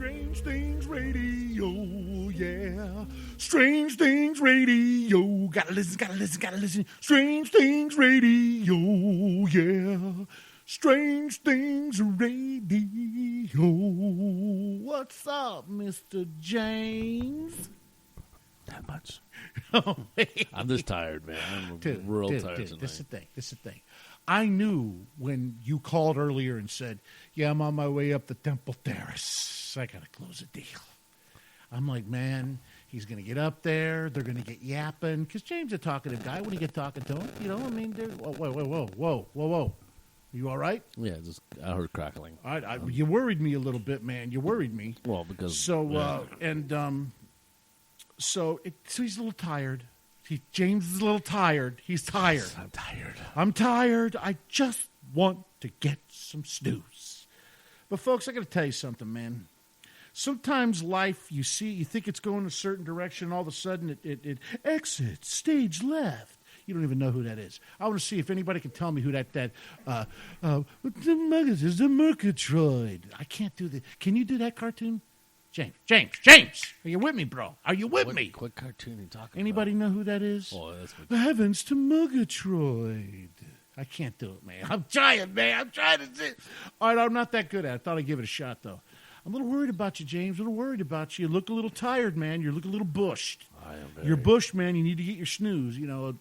Strange Things Radio, yeah. Strange Things Radio. Gotta listen. Strange Things Radio, yeah. Strange Things Radio. What's up, Mr. James? That much. Oh, I'm just tired, man. I'm real tired tonight. This is the thing. I knew when you called earlier and said, yeah, I'm on my way up the Temple Terrace. I got to close a deal. I'm like, man, he's going to get up there. They're going to get yapping. Because James is a talkative guy. When you get talking to him, you know, I mean, whoa. You all right? Yeah, I heard crackling. You worried me a little bit, man. You worried me. Well, because... So he's a little tired. James is a little tired. He's tired. I'm tired. I just want to get some snooze. But, folks, I got to tell you something, man. Sometimes life, you think it's going a certain direction, and all of a sudden it exits, stage left. You don't even know who that is. I want to see if anybody can tell me who that is the Murgatroyd. I can't do that. Can you do that cartoon? James, are you with me, bro? Are you with me? What cartoon are you talking Anybody know who that is? Oh, that's what... The Heavens to Murgatroyd. I can't do it, man. I'm trying, man. I'm trying to do it. All right, I'm not that good at it. I thought I'd give it a shot, though. I'm a little worried about you, James. A little worried about you. You look a little tired, man. You look a little bushed. I am very... You're bushed, man. You need to get your snooze. You know,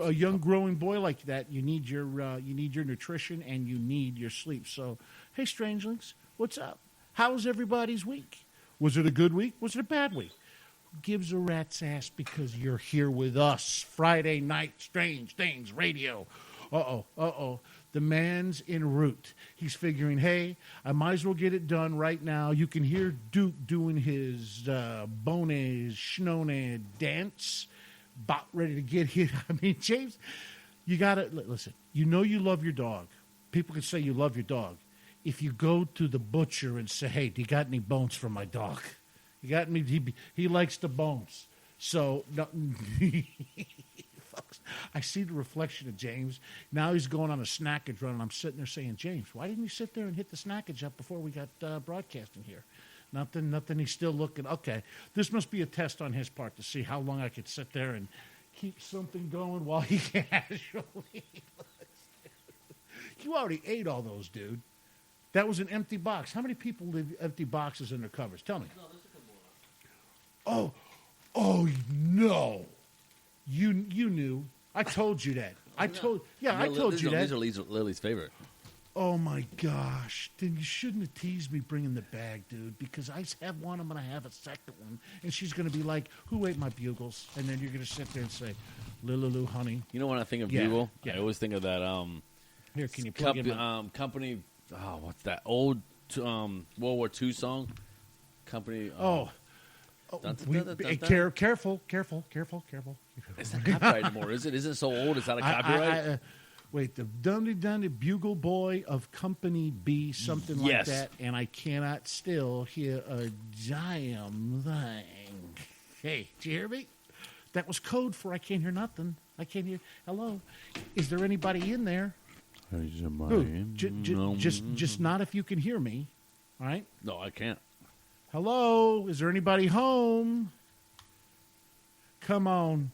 a young growing boy like that, you need your nutrition and you need your sleep. So, hey, strangelings, what's up? How was everybody's week? Was it a good week? Was it a bad week? Who gives a rat's ass because you're here with us? Friday night, Strange Things Radio. Uh-oh. The man's en route. He's figuring, hey, I might as well get it done right now. You can hear Duke doing his bone schnone dance, about ready to get hit. I mean, James, you got to, listen, you know you love your dog. People can say you love your dog. If you go to the butcher and say, hey, do you got any bones for my dog? You got me? He likes the bones. So, no, folks, I see the reflection of James. Now he's going on a snackage run, and I'm sitting there saying, James, why didn't you sit there and hit the snackage up before we got broadcasting here? Nothing. He's still looking. Okay, this must be a test on his part to see how long I could sit there and keep something going while he casually. You already ate all those, dude. That was an empty box. How many people leave empty boxes in their covers? Tell me. No, there's a couple more. Oh no! You knew. I told you that. I told you that. These are Lily's favorite. Oh my gosh! Then you shouldn't have teased me bringing the bag, dude. Because I have one, I'm gonna have a second one, and she's gonna be like, "Who ate my bugles?" And then you're gonna sit there and say, "Lulu, honey." You know when I think of bugle, yeah. I always think of that. Here, can you plug in my... company? Oh, what's that old World War II song? Company. Careful. It's not copyright anymore, is it? Isn't it so old? It's not a copyright? Wait, the Dundee Bugle Boy of Company B, something like that, and I cannot still hear a damn thing. Hey, did you hear me? That was code for I can't hear nothing. I can't hear. Hello? Is there anybody in there? Just not if you can hear me, all right? No, I can't. Hello? Is there anybody home? Come on.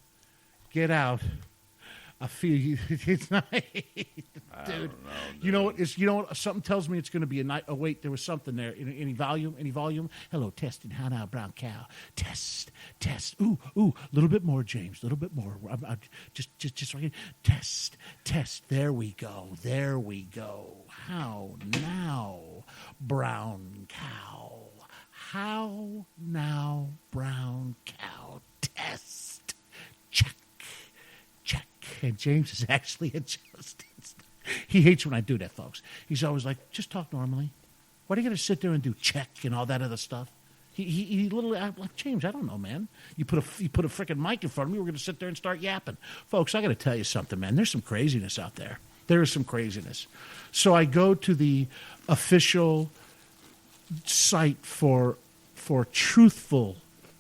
Get out. I feel you. It's not... Dude. You know what? Something tells me it's going to be a night. Oh, wait, there was something there. Any volume? Hello, testing. How now, brown cow? Test. Ooh, a little bit more, James. A little bit more. Just right. Test. There we go. How now, brown cow? How now, brown cow? Test. Check. And James is actually adjusted. He hates when I do that, folks. He's always like, just talk normally. Why do you got to sit there and do check and all that other stuff? He literally, like, James, I don't know, man. You put a freaking mic in front of me, we're going to sit there and start yapping. Folks, I got to tell you something, man. There's some craziness out there. There is some craziness. So I go to the official site for truthful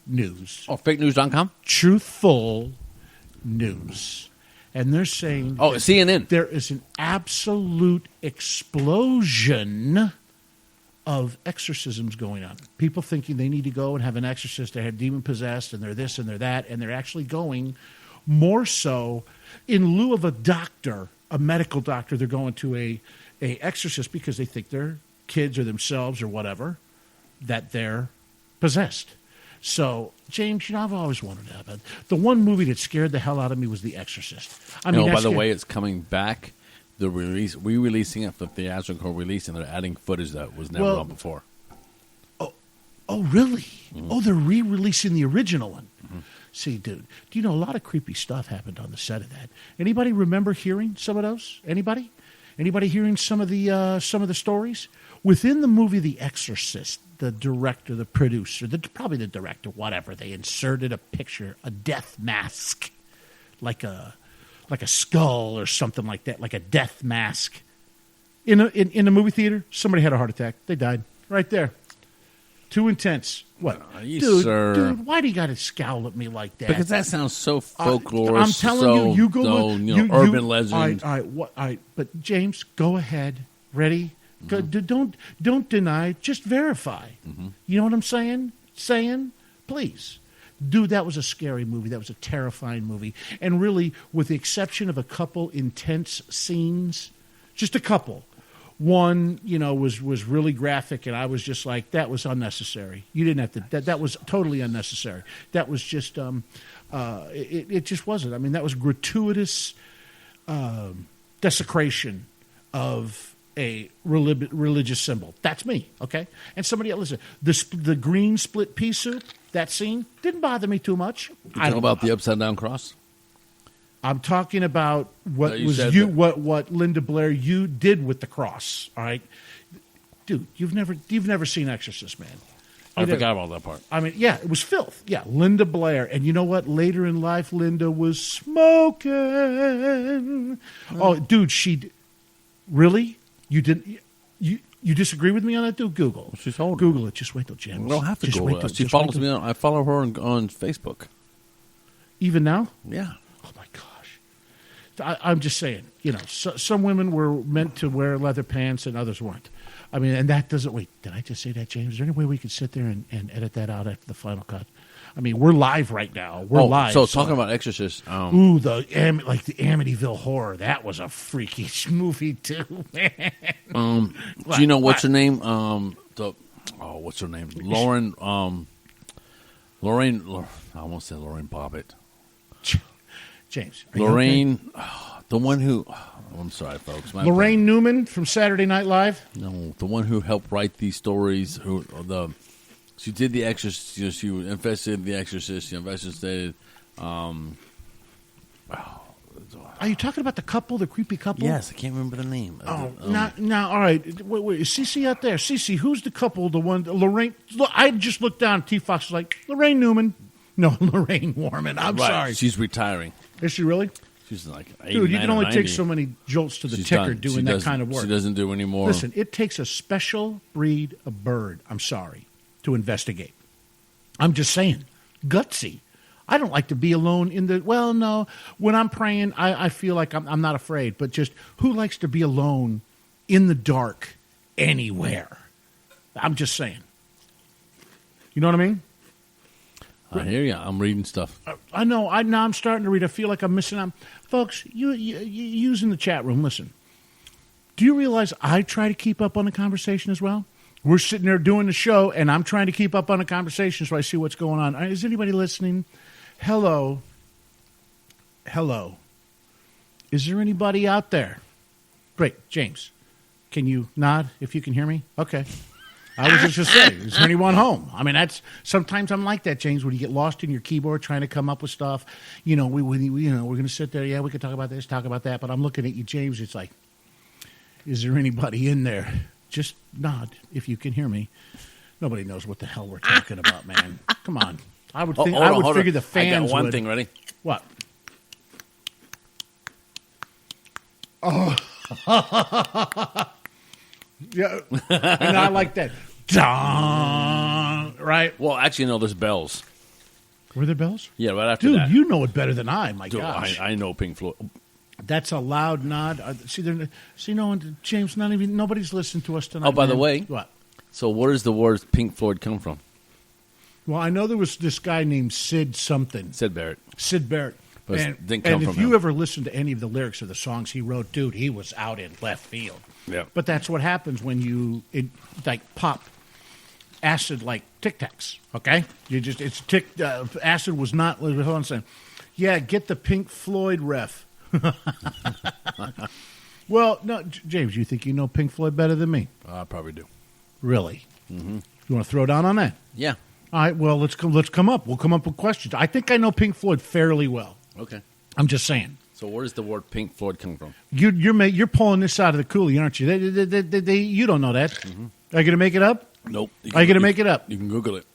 news. Oh, fakenews.com? Truthful news. And they're saying... Oh, CNN. There is an absolute explosion of exorcisms going on. People thinking they need to go and have an exorcist. They're demon possessed and they're this and they're that. And they're actually going more so in lieu of a doctor, a medical doctor. They're going to a exorcist because they think their kids or themselves or whatever, that they're possessed. So, James, I've always wanted to have it. The one movie that scared the hell out of me was The Exorcist. By the way, it's coming back. The re-releasing it for theatrical release, and they're adding footage that was never on before. Oh, really? Mm-hmm. Oh, they're re-releasing the original one. Mm-hmm. See, dude, do you know a lot of creepy stuff happened on the set of that? Anybody remember hearing some of those? Anybody? Anybody hearing some of the stories? Within the movie The Exorcist, the director, the producer, probably the director, whatever, they inserted a picture, a death mask, like a skull or something like that, like a death mask. In a movie theater, somebody had a heart attack. They died right there. Too intense. What? Dude, why do you got to scowl at me like that? Because that sounds so folklore. I'm telling you go urban legend. But James, go ahead. Ready? Mm-hmm. Don't deny. Just verify. Mm-hmm. You know what I'm saying? Please. Dude, that was a scary movie. That was a terrifying movie. And really, with the exception of a couple intense scenes, just a couple. One, was really graphic, and I was just like, that was unnecessary. You didn't have to. That was totally unnecessary. That was just, it just wasn't. I mean, that was gratuitous desecration of a religious symbol. That's me, okay? And somebody else, listen, the green split pea soup, that scene didn't bother me too much. You talking about the upside down cross? I'm talking about what Linda Blair you did with the cross. All right, dude, you've never seen Exorcist, man. I forgot about that part. I mean, yeah, it was filth. Yeah, Linda Blair, and you know what? Later in life, Linda was smoking. Oh, dude, really? You didn't? You disagree with me on that, dude? Google. Well, she's older. Google it. Just wait till James. I don't have to Google it. She follows me. I follow her on Facebook. Even now? Yeah. Oh my gosh. I'm just saying. Some women were meant to wear leather pants and others weren't. I mean, and that doesn't. Wait, did I just say that, James? Is there any way we could sit there and edit that out after the final cut? I mean, we're live right now. We're live. So talking about Exorcist. The Amityville Horror. That was a freaky movie too, man. Do you know what's her name? What's her name? Lorraine. I almost said Lorraine Bobbitt. James. Lorraine, okay? The one who. I'm sorry, folks. Lorraine Newman from Saturday Night Live. No, the one who helped write these stories. She did The Exorcist. She investigated The Exorcist. She investigated. Are you talking about the couple, the creepy couple? Yes, I can't remember the name. Now, all right. Wait, is Cece out there? Cece, who's the couple? The one, Lorraine. Look, I just looked down. T. Fox was like, Lorraine Newman. No, Lorraine Warman. I'm sorry. She's retiring. Is she really? She's like 89. Dude, you can only take so many jolts to the ticker doing that kind of work. She doesn't do any more. Listen, it takes a special breed of bird, I'm sorry, to investigate. I'm just saying, gutsy. I don't like to be alone in the, no, when I'm praying, I feel like I'm not afraid, but just who likes to be alone in the dark anywhere? I'm just saying. You know what I mean? I hear you. I'm reading stuff. I know. Now I'm starting to read. I feel like I'm missing out. Folks, you in the chat room, listen. Do you realize I try to keep up on the conversation as well? We're sitting there doing the show, and I'm trying to keep up on the conversation so I see what's going on. Is anybody listening? Hello. Is there anybody out there? Great. James, can you nod if you can hear me? Okay. I was just saying, is there anyone home? I mean, sometimes I'm like that, James, when you get lost in your keyboard trying to come up with stuff. We're going to sit there. Yeah, we can talk about this, talk about that. But I'm looking at you, James. It's like, is there anybody in there? Just nod if you can hear me. Nobody knows what the hell we're talking about, man. Come on. I would figure the fans would. I got one thing ready. What? Oh. Yeah, and I like that. Right? Well, actually, no, there's bells. Were there bells? Yeah, right after that. Dude, you know it better than I, my gosh. I know Pink Floyd. That's a loud nod. See, no one, James, nobody's listening to us tonight. Oh, by the way. What? So where does the word Pink Floyd come from? Well, I know there was this guy named Sid something. Sid Barrett. Sid Barrett. But it And, didn't come and from if you him. ever listen to any of the lyrics of the songs he wrote, dude, he was out in left field. Yeah. But that's what happens when you pop acid like Tic Tacs. Okay, acid was not. Hold on a second. Yeah, get the Pink Floyd ref. Well, no, James, you think you know Pink Floyd better than me? I probably do. Really? Mm-hmm. You want to throw down on that? Yeah. All right. Well, let's come up. We'll come up with questions. I think I know Pink Floyd fairly well. Okay. I'm just saying. So where does the word Pink Floyd come from? You're pulling this out of the coolie, aren't you? You don't know that. Mm-hmm. Are you going to make it up? Nope. Are you going to make it up? You can Google it.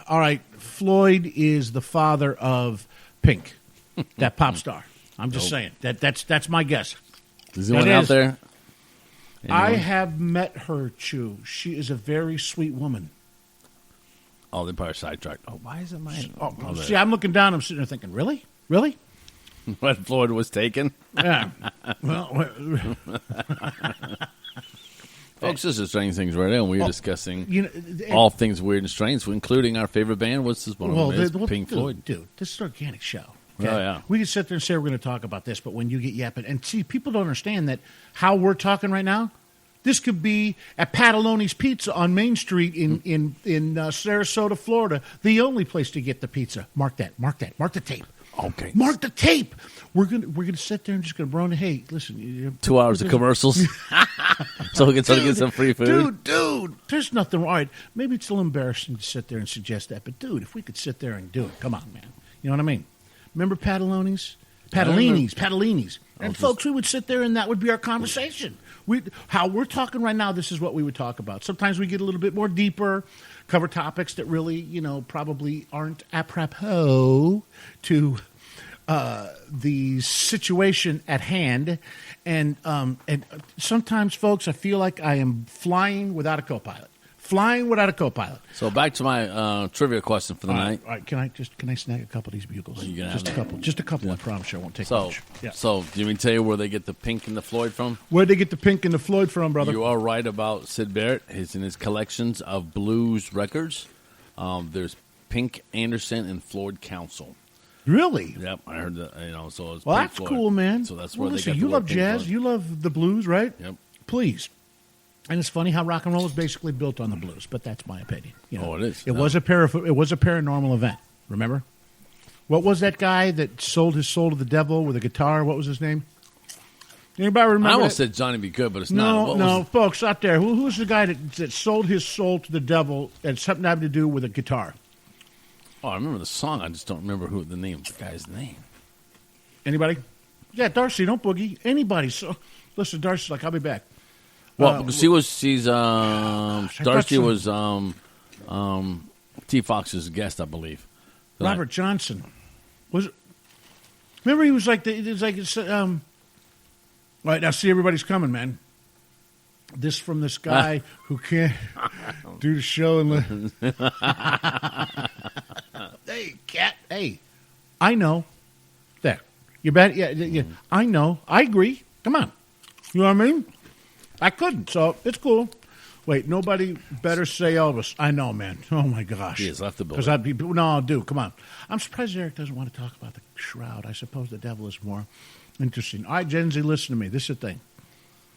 All right. Floyd is the father of Pink, that pop star. I'm just saying. That's my guess. Is anyone out there? I Anyone? have met her, Chew. She is a very sweet woman. Oh, they probably sidetracked. Oh, why is it mine? Oh, see, I'm looking down. I'm sitting there thinking, really? Really? When Floyd was taken? Yeah. Well, Folks, this is Strange Things Radio, and we're discussing you know, all things weird and strange, including our favorite band. What's this one? Pink Floyd. Dude, this is an organic show. Oh, yeah. We can sit there and say we're going to talk about this, but when you get yapping, and see, people don't understand that how we're talking right now, this could be at Pataloni's Pizza on Main Street in Sarasota, Florida, the only place to get the pizza. Mark that. Mark the tape. Okay. Mark the tape. We're gonna sit there and just gonna brone. Hey, listen. 2 hours of commercials, so we can get some free food. Dude, there's nothing wrong. All right, maybe it's a little embarrassing to sit there and suggest that, but dude, if we could sit there and do it, come on, man. You know what I mean? Remember Patalini's? And folks, we would sit there and that would be our conversation. How we're talking right now, this is what we would talk about. Sometimes we get a little bit more deeper, cover topics that really, probably aren't apropos to the situation at hand. And sometimes, folks, I feel like I am flying without a co-pilot. So back to my trivia question for the night. All right, can I snag a couple of these bugles? You can just have a couple. I promise you, I won't take So, much. Yeah. so do you mean tell you where they get the Pink and the Floyd from? Where'd they get the Pink and the Floyd from, brother? You are right about Sid Barrett. He's in his collections of blues records. There's Pink, Anderson, and Floyd Council. Really? Yep, I heard that. So it's Well, Pink that's Floyd. cool, man. So that's well, where listen, they got you the love word Pink jazz. Floyd. You love the blues, right? Yep. Please. And it's funny how rock and roll is basically built on the blues, but that's my opinion. Oh, it is. It was a paranormal event. Remember? What was that guy that sold his soul to the devil with a guitar? What was his name? Anybody remember? I almost said Johnny Be Good, but it's not. No, folks out there, who's the guy that sold his soul to the devil and something having to do with a guitar? Oh, I remember the song. I just don't remember the guy's name. Anybody? Yeah, Darcy, don't boogie. Anybody. So, listen, Darcy's like, I'll be back. Well, Darcy some- was T. Fox's guest, I believe. Robert Johnson. Was it? Remember, he was like, right, now see, everybody's coming, man. This from this guy who can't do the show and hey, cat. Hey, I know. There. You bet. Yeah. I know. I agree. Come on. You know what I mean? I couldn't, so it's cool. Wait, nobody better say Elvis. I know, man. Oh, my gosh. He has left the building. Because I'd be, no, dude, come on. I'm surprised Eric doesn't want to talk about the shroud. I suppose the devil is more interesting. All right, Gen Z, listen to me. This is the thing.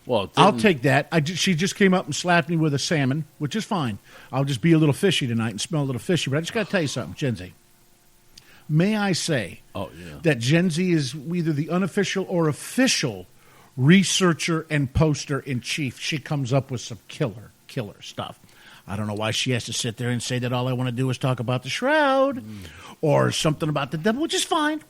Well, I'll take that. She just came up and slapped me with a salmon, which is fine. I'll just be a little fishy tonight and smell a little fishy. But I just got to tell you something, Gen Z. May I say that Gen Z is either the unofficial or official researcher and poster in chief. She comes up with some killer stuff. I don't know why she has to sit there and say that all I want to do is talk about the shroud or something about the devil, which is fine.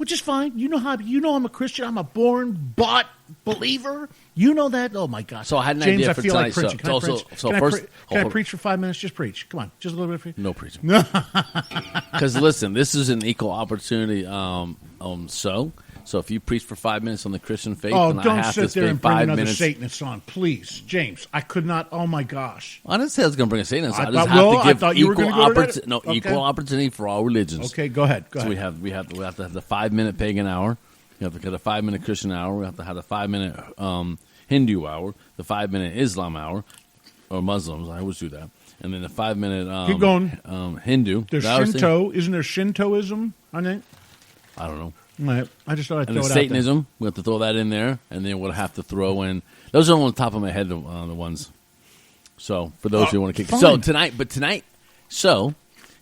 You know I'm a Christian. I'm a bought believer. You know that. Oh my gosh. So I had an James, idea I for feel tonight. like preaching. Can I preach for 5 minutes? Just preach. Come on, just a little bit for you. No preaching. Because listen, this is an equal opportunity show. So if you preach for 5 minutes on the Christian faith, then don't I have to sit there spend and bring 5 another minutes. Satanist on, please, James. I could not. Oh my gosh. I didn't say I was going to bring a Satanist. I just I have to give thought you were equal gonna go to that. equal opportunity for all religions. Okay, go ahead. So we have to have the 5 minute pagan hour, You have to get a 5-minute Christian hour. We have to have a 5-minute Hindu hour, the 5-minute Islam hour, or Muslims. I always do that. And then the 5-minute Keep going. Hindu. There's That was the- Shinto. Isn't there Shintoism? I think. I don't know. Right. I just thought I'd And throw then it out there. Satanism. We have to throw that in there. And then we'll have to throw in. Those are on the top of my head, the ones. So, for those who want to kick. fine. So, tonight,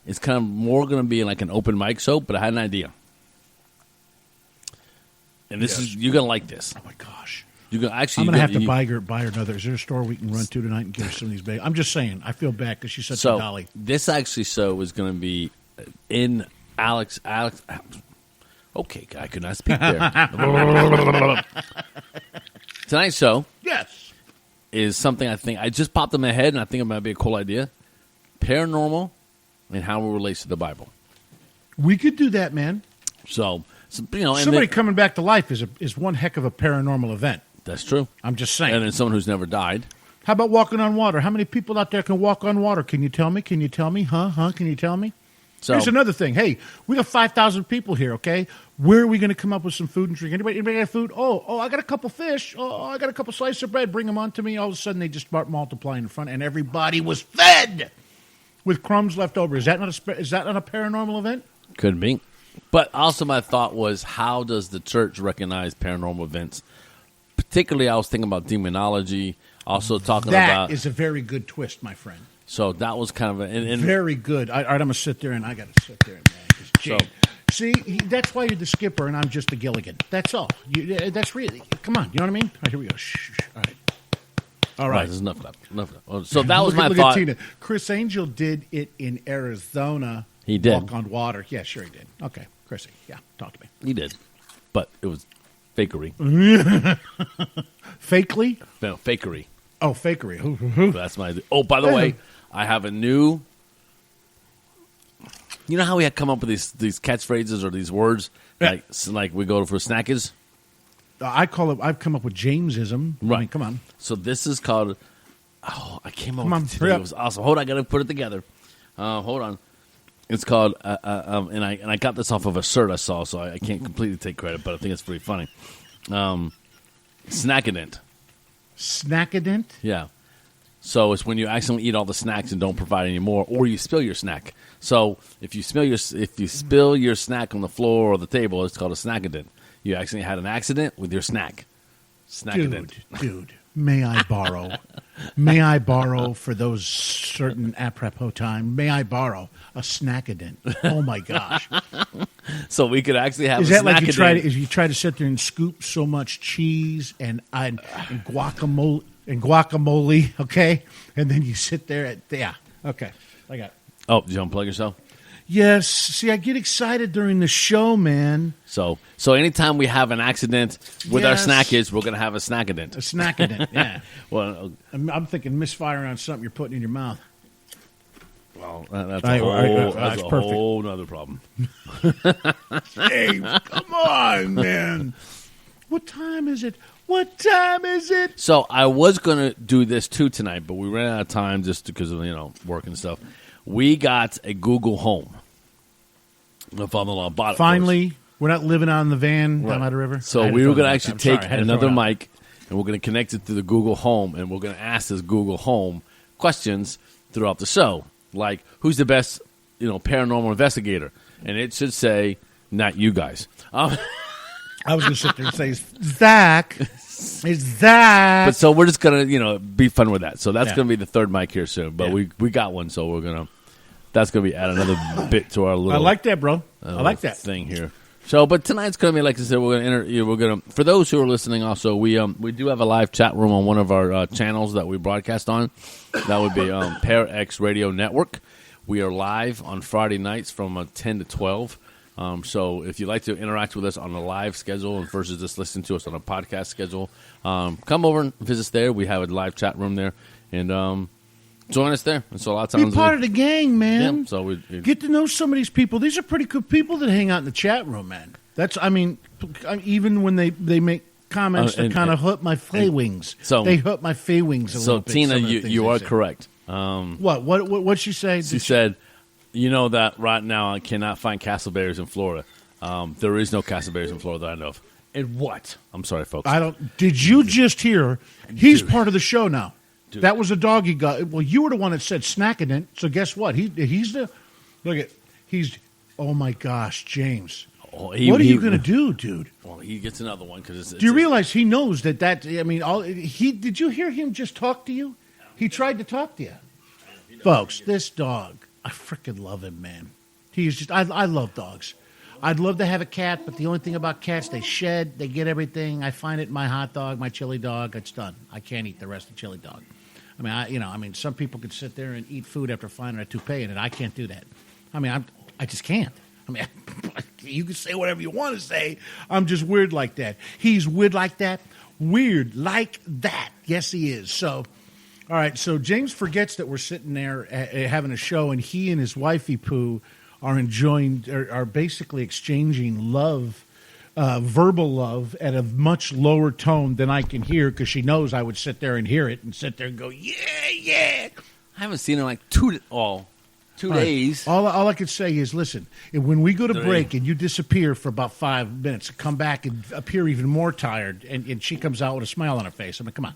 it's kind of more going to be like an open mic show, but I had an idea. And this Yes. is, you're going to like this. Oh my gosh. You're gonna, actually, I'm going to have you- to buy her another. Is there a store we can run to tonight and get her some of these bags? I'm just saying. I feel bad because she's such a So, dolly. this actually show is going to be in Alex. Okay, I could not speak there. Tonight's show Yes. is something I just popped in my head, and I think it might be a cool idea. Paranormal and how it relates to the Bible. We could do that, man. So you know, and Somebody then- coming back to life is one heck of a paranormal event. that's true. I'm just saying. And then someone who's never died. How about walking on water? How many people out there can walk on water? Can you tell me? Can you tell me? Huh? Can you tell me? So Here's another thing. Hey, we got 5,000 people here, okay? Where are we going to come up with some food and drink? Anybody got food? Oh, I got a couple fish. Oh, I got a couple slices of bread. Bring them on to me. All of a sudden, they just start multiplying in front, and everybody was fed with crumbs left over. Is that not a paranormal event? could be. But also, my thought was, how does the church recognize paranormal events? Particularly, I was thinking about demonology. Also talking That about is a very good twist, my friend. so that was kind of and Very good. All right, I'm going to sit there, and I got to sit there, man. 'cause Jay- See, that's why you're the skipper, and I'm just the Gilligan. That's all. That's really. Come on, you know what I mean? All right, here we go. Shh. All right. All right, right. there's enough of that. Enough of that. Oh, so that was Look at- my look thought. At Tina. Chris Angel did it in Arizona. He did. Walk on water. Yeah, sure he did. Okay, Chrissy. Yeah, talk to me. He did, but it was fakery. Fakely? No, fakery. Oh, fakery. That's my. Oh, by the way, I have a new. You know how we had come up with these catchphrases or these words, Yeah. like we go for snackers. I call it. I've come up with Jamesism. I Right. mean, come on. So this is called. Oh, I came up Come on, with it hurry today. up. It was awesome. Hold on, I got to put it together. Hold on. It's called, and I got this off of a shirt I saw, so I can't completely take credit, but I think it's pretty funny. Snackadent. Snackadent? Yeah. So it's when you accidentally eat all the snacks and don't provide any more, or you spill your snack. So if you spill your snack on the floor or the table, it's called a snackadent. You actually had an accident with your snack. Snackadent. Dude, may I borrow? May I borrow for those certain apropos time? May I borrow a snackadent? Oh my gosh! So we could actually have Is a that like snackadent. you try to sit there and scoop so much cheese and guacamole, okay, and then you sit there okay, I got it. Oh, did you unplug yourself? Yes, see, I get excited during the show, man. So anytime we have an accident with our Yes. snackers, we're going to have a snackadent. A snackadent, yeah. Well, I'm thinking misfire on something you're putting in your mouth. that's All right, that's it's a perfect. whole nother problem. Hey, come on, man. What time is it? What time is it? So I was going to do this too tonight, but we ran out of time just because of work and stuff. We got a Google Home. My father-in-law bought it. Finally, we're not living on the van Right. down by the river. So I had to we throw were going to that out actually there. I'm sorry, take I had to throw another it out. mic, and we're going to connect it to the Google Home, and we're going to ask this Google Home questions throughout the show, like who's the best, paranormal investigator, and it should say not you guys. I was going to sit there and say, Zach. It's Zach. But so we're just going to be fun with that. So that's Yeah. going to be the third mic here soon. But Yeah. we got one, so we're gonna. That's going to be add another bit to our little. I like that, bro. I like that. thing here. So, but tonight's going to be, like I said, we're going to for those who are listening. Also, we do have a live chat room on one of our channels that we broadcast on. That would be Pair X Radio Network. We are live on Friday nights from 10 to 12. So if you'd like to interact with us on a live schedule versus just listening to us on a podcast schedule, come over and visit us there. We have a live chat room there, and join us there. And so a lot of Be times, part of the gang, man. yeah, so we Get to know some of these people. These are pretty good people that hang out in the chat room, man. Even when they make comments that and- kind of hurt my feelings. so- they hurt my feelings a So little bit. Tina, some of the things you they are say. correct. What'd she say? She said, "You know that right now I cannot find castleberries in Florida. There is no castleberries in Florida that I know of." And what? I'm sorry, folks. I don't. Did you just hear? He's Dude. part of the show now. Dude. That was a dog he got. Well, you were the one that said snacking it. So guess what? He's the. Look at. He's. Oh my gosh, James. Oh, What are you going to do, dude? Well, he gets another one because it's. Do you realize he knows that? I mean, did you hear him just talk to you? He tried to talk to you, folks. This dog, I freaking love him, man. He's just. I love dogs. I'd love to have a cat, but the only thing about cats, they shed, they get everything. I find it in my hot dog, my chili dog. It's done. I can't eat the rest of chili dog. I mean, some people could sit there and eat food after finding a toupee in it. I can't do that. I mean, I just can't. I mean, you can say whatever you want to say. I'm just weird like that. He's weird like that. Weird like that. Yes, he is. So, all right. So James forgets that we're sitting there having a show, and he and his wifey Pooh are basically exchanging love, verbal love, at a much lower tone than I can hear, because she knows I would sit there and hear it and sit there and go, yeah, yeah. I haven't seen him like 2 days. All I could say is, listen, when we go to break and you disappear for about 5 minutes, come back and appear even more tired, and she comes out with a smile on her face. I mean, come on.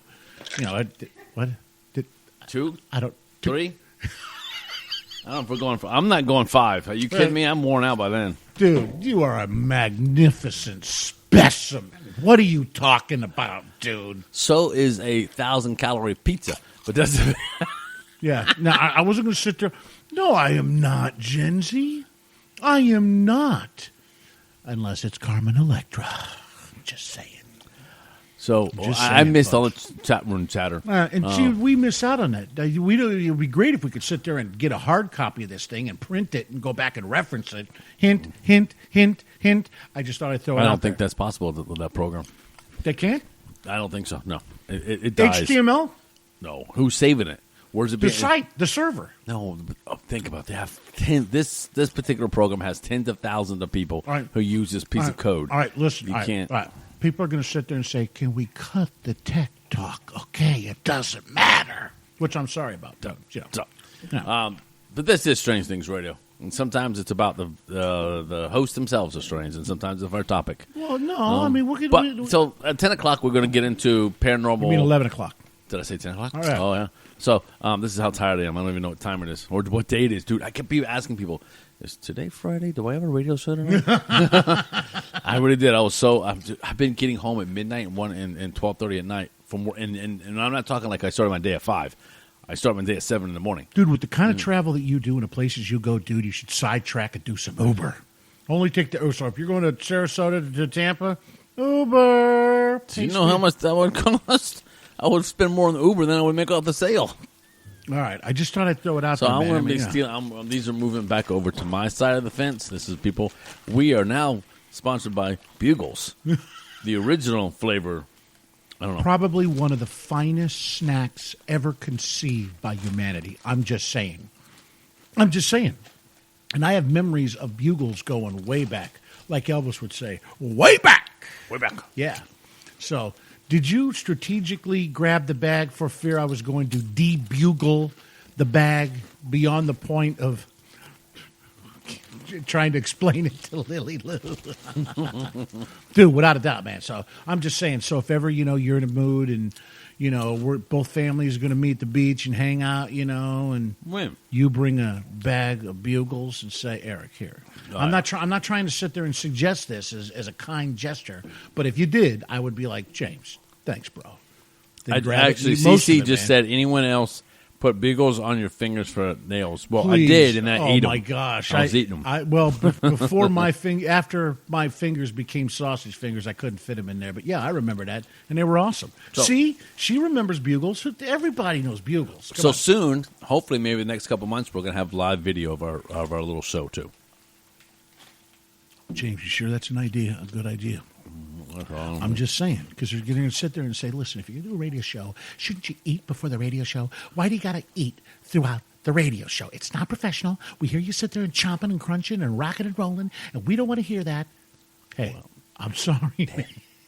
What? 2? I don't. 3? I don't know if we're going. I'm not going 5. Are you kidding me? I'm worn out by then. Dude, you are a magnificent specimen. What are you talking about, dude? So is a 1,000-calorie pizza, but that's. Yeah. No, I wasn't going to sit there. No, I am not, Gen Z. I am not. Unless it's Carmen Electra. Just saying. So I missed all the chat room chatter. We miss out on that. It would be great if we could sit there and get a hard copy of this thing and print it and go back and reference it. Hint, hint, hint, hint. I just thought I'd throw it out I don't think there. that's possible with that program. They can't? I don't think so. No. It dies. HTML? No. Who's saving it? Where's it being? The site, the server. No. Think about that. This particular program has tens of thousands of people who use this piece of code. All right, listen. You can't. All right. People are going to sit there and say, can we cut the tech talk? Okay, it doesn't matter. Which I'm sorry about. But this is Strange Things Radio. And sometimes it's about the hosts themselves are strange, and sometimes it's our topic. Well, no, I mean, we're going to... So at 10 o'clock, we're going to get into paranormal... You mean 11 o'clock. Did I say 10 o'clock? All right. Oh, yeah. So this is how tired I am. I don't even know what time it is or what day it is. Dude, I kept asking people, is today Friday? Do I have a radio show tonight? I really did. I've been getting home at midnight and 12:30 at night from work. And I'm not talking like I started my day at 5. I start my day at 7 in the morning. Dude, with the kind of travel that you do and the places you go, dude, you should sidetrack and do some Uber. Only take so if you're going to Sarasota to Tampa, Uber. Do you know how much that would cost? I would spend more on the Uber than I would make off the sale. All right. I just thought I'd throw it out there, man. I'm going to be stealing. These are moving back over to my side of the fence. This is people. We are now sponsored by Bugles, the original flavor. I don't know. Probably one of the finest snacks ever conceived by humanity. I'm just saying. And I have memories of Bugles going way back, like Elvis would say, way back. Way back. Yeah. So, did you strategically grab the bag for fear I was going to debugle the bag beyond the point of trying to explain it to Lily Lou? Dude, without a doubt, man. So I'm just saying, so if ever, you're in a mood and, we're both families going to meet at the beach and hang out, and you bring a bag of Bugles and say, Eric, here. I'm not trying to sit there and suggest this as a kind gesture, but if you did, I would be like, James, thanks, bro. CC just said, anyone else put Bugles on your fingers for nails? Well, please. I did, and I ate them. Oh my gosh, I was eating them. Before after my fingers became sausage fingers, I couldn't fit them in there. But yeah, I remember that, and they were awesome. So, see, she remembers Bugles. Everybody knows Bugles. Come on. Soon, hopefully, maybe the next couple months, we're going to have live video of our little show too. James, you sure that's an idea? A good idea? I'm just saying, because you're going to sit there and say, listen, if you're going to do a radio show, shouldn't you eat before the radio show? Why do you got to eat throughout the radio show? It's not professional. We hear you sit there and chomping and crunching and rocking and rolling, and we don't want to hear that. Hey, I'm sorry.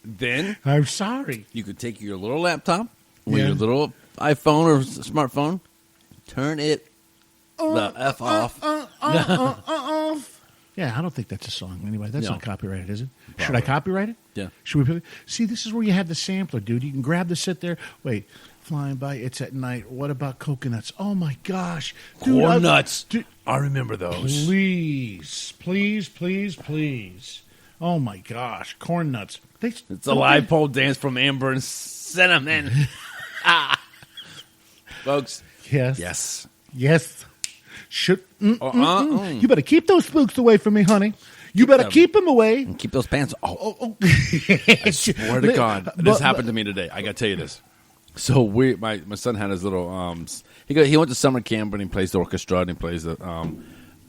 Then I'm sorry. You could take your little laptop with your little iPhone or smartphone, turn it the F off. Yeah, I don't think that's a song anyway. That's No. not copyrighted, is it? Should I Probably. copyright it? Yeah. Should we put it? See, this is where you have the sampler, dude. You can grab the sit there. Wait, flying by. It's at night. What about coconuts? Oh my gosh, dude! Corn nuts. Dude, I remember those. please, please, please, please. Oh my gosh, corn nuts. It's a live pole dance from Amber and Cinnamon. Folks. Yes. Yes. Yes. Should. Mm. You better keep those spooks away from me, honey. You better them. keep them away. And keep those pants. Oh, Oh, I swear to God, this happened to me today. I got to tell you this. So my son had his little he went to summer camp and he plays the orchestra and he plays the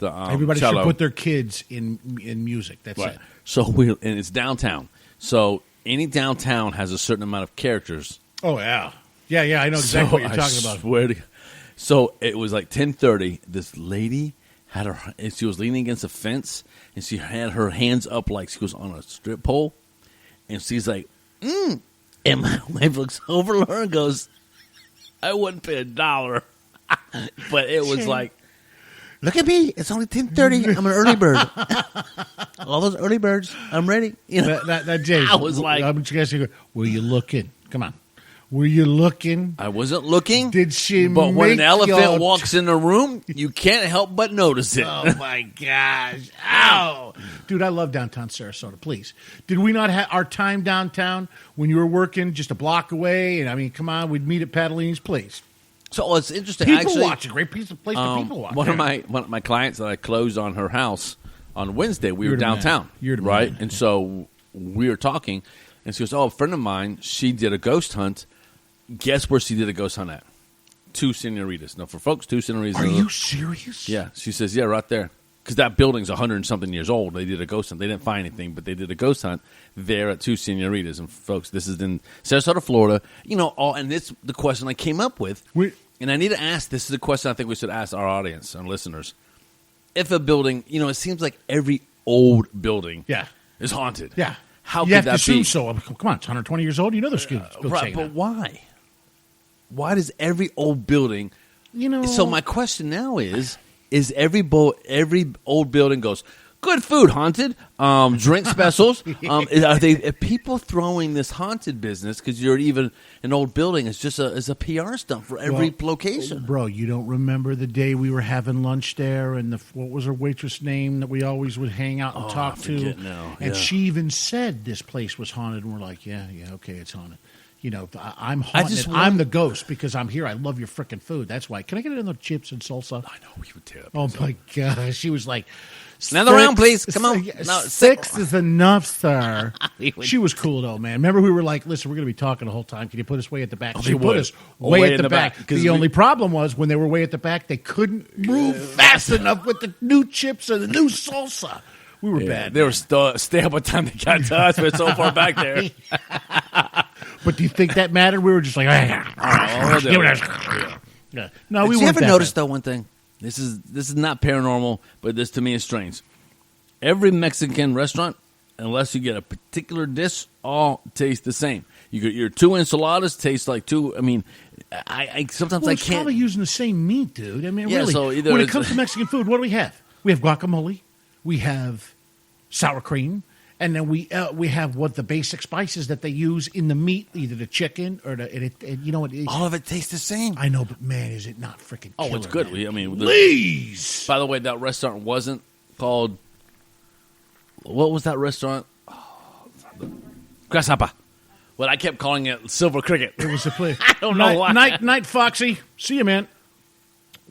Everybody cello. should put their kids in music. That's Right. it. So and it's downtown. So any downtown has a certain amount of characters. Oh yeah, yeah. I know exactly So what you're talking I about. swear to, so it was like 10:30. This lady had and she was leaning against a fence and she had her hands up like she was on a strip pole, and she's like, And my wife looks over at her and goes, "I wouldn't pay $1." But it was like, look at me. It's only 10:30. I'm an early bird. All those early birds. I'm ready. You know, That Jay. I was like- I'm just gonna say, were you looking? Come on. Were you looking? I wasn't looking. Did she But when an make elephant your- walks in the room, you can't help but notice it. Oh my gosh! Ow, dude, I love downtown Sarasota. Please, did we not have our time downtown when you were working just a block away? And I mean, come on, we'd meet at Padalini's. Please, So it's interesting. people Actually, watch. A great place for people watch. one of my clients that I closed on her house on Wednesday, we You're were the man. downtown, You're the right? man. And so we were talking, and she goes, "Oh, a friend of mine, she did a ghost hunt. Guess where she did a ghost hunt at? Two Senoritas. No, for folks, Two Senoritas. Are you serious? Yeah, she says, yeah, right there. Because that building's 100 and something years old. They did a ghost hunt. They didn't find anything, but they did a ghost hunt there at Two Senoritas. And folks, this is in Sarasota, Florida. You know, and it's the question I came up with. And I need to ask, this is a question I think we should ask our audience and listeners. If a building, you know, it seems like every old building Yeah. is haunted. Yeah. How you could have to that assume be? so. I mean, come on, it's 120 years old. You know there's Right, but why? Why does every old building... you know. So my question now is every old building goes, good food, haunted, drink specials. Are people throwing this haunted business because you're even an old building? It's just a PR stunt for every location. Bro, you don't remember the day we were having lunch there, and what was her waitress name that we always would hang out and talk I to? forget now. And Yeah. she even said this place was haunted, and we're like, yeah, okay, it's haunted. You know, I'm haunted. just I'm want- the ghost because I'm here. I love your freaking food. That's why. Can I get another chips and salsa? I know we would tear up. Oh my gosh, she was like, Another round, please. Come on. Yeah, No, six is enough, sir. We would- She was cool though, man. Remember, we were like, "Listen, we're going to be talking the whole time. Can you put us way at the back?" She we put would. us way at the back. 'cause The only problem was when they were way at the back, they couldn't move fast enough with the new chips and the new salsa. We were bad. They were stale by the time they got to us, but it's so far back there. But do you think that mattered? We were just like, give it us. Yeah. No, we Did you weren't ever that notice bad. though one thing? This is not paranormal, but this to me is strange. Every Mexican restaurant, unless you get a particular dish, all taste the same. You get your two enchiladas taste like two. I mean, I sometimes Well, I it's can't. probably using the same meat, dude. I mean, Yeah, really. so either when it it's- comes to Mexican food, what do we have? We have guacamole, we have sour cream, and then we have what the basic spices that they use in the meat, either the chicken or you know what? All of it tastes the same. I know, but man, is it not freaking? Oh, it's killer, good. man. I mean, Please. by the way, that restaurant wasn't called. What was that restaurant? Grasshopper. Well, I kept calling it Silver Cricket. It was a place. I don't know why. Night, Foxy. See you, man.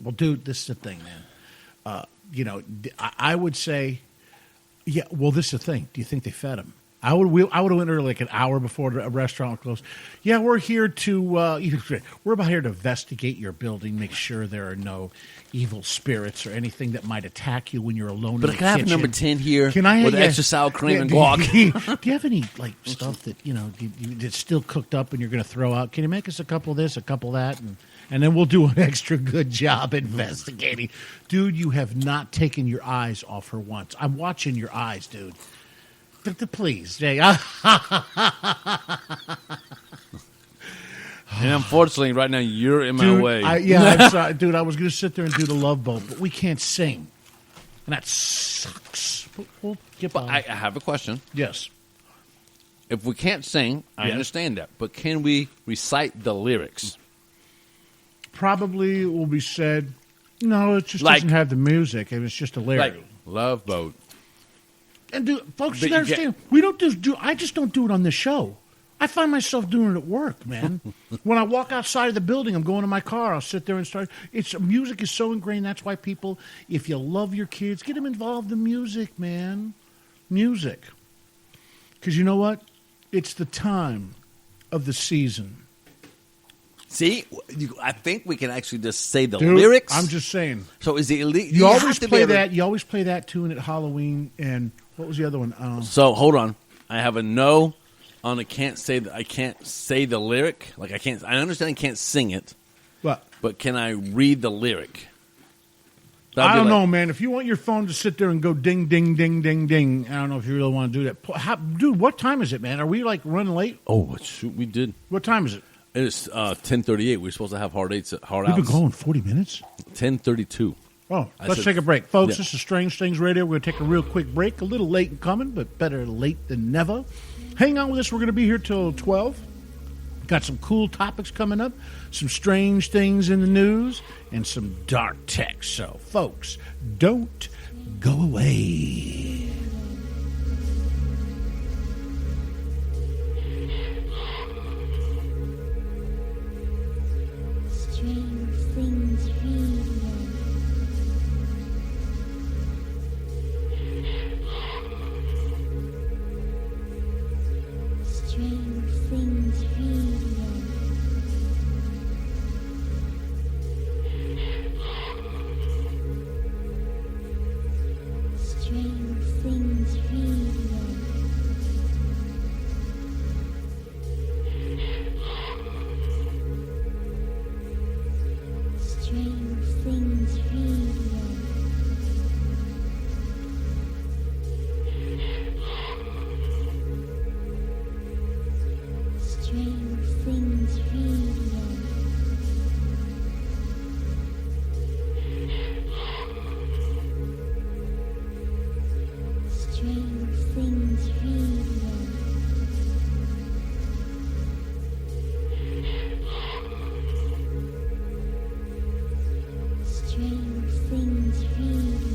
Well, dude, this is the thing, man. You know, I would say, yeah. Well, this is the thing. Do you think they fed him? I would have went early, like an hour before the restaurant closed. Yeah, we're here to we're about here to investigate your building, make sure there are no evil spirits or anything that might attack you when you're alone. But in can I the have kitchen. number 10 here Can I with yeah, extra sour cream yeah, and do guac? do you have any like stuff that that's still cooked up and you're going to throw out? Can you make us a couple of this, a couple of that, and then we'll do an extra good job investigating, dude. You have not taken your eyes off her once. I'm watching your eyes, dude. Please, Jay. And unfortunately, right now, you're in my Dude, way. I'm sorry, dude. I was going to sit there and do the Love Boat, but we can't sing, and that sucks. We'll get But by. I have a question. Yes. If we can't sing, I Yes. understand that. But can we recite the lyrics? Probably will be said, no, it just Like- doesn't have the music. It's just a lyric. Like Love Boat. And folks, But you you understand, we don't just do. I just don't do it on the show. I find myself doing it at work, man. When I walk outside of the building, I'm going to my car. I'll sit there and start. Music is so ingrained. That's why people, if you love your kids, get them involved in music, man. Music, because you know what? It's the time of the season. See, I think we can actually just say the Dude, lyrics. I'm just saying. So is it illegal? You always play that. You always play that tune at Halloween. And what was the other one? So hold on. I have a no on I can't say the lyric. Like I understand I can't sing it, What? but can I read the lyric? I don't know, man. If you want your phone to sit there and go ding, ding, ding, ding, ding, I don't know if you really want to do that. Dude, what time is it, man? Are we like running late? Oh shoot, we did. What time is it? It's 10:38. We're supposed to have hard We've been outs. going 40 minutes. 10:32. Oh, I let's said- take a break. Folks, Yeah. This is Strange Things Radio. We're going to take a real quick break. A little late in coming, but better late than never. Hang on with us. We're going to be here till 12. Got some cool topics coming up, some strange things in the news, and some dark tech. So, folks, don't go away. Strange Things Radio. Strange Things Radio. Strange Things Radio. Strange Things Radio. Strange Things Radio. Strange Things Radio. Strange Things Radio.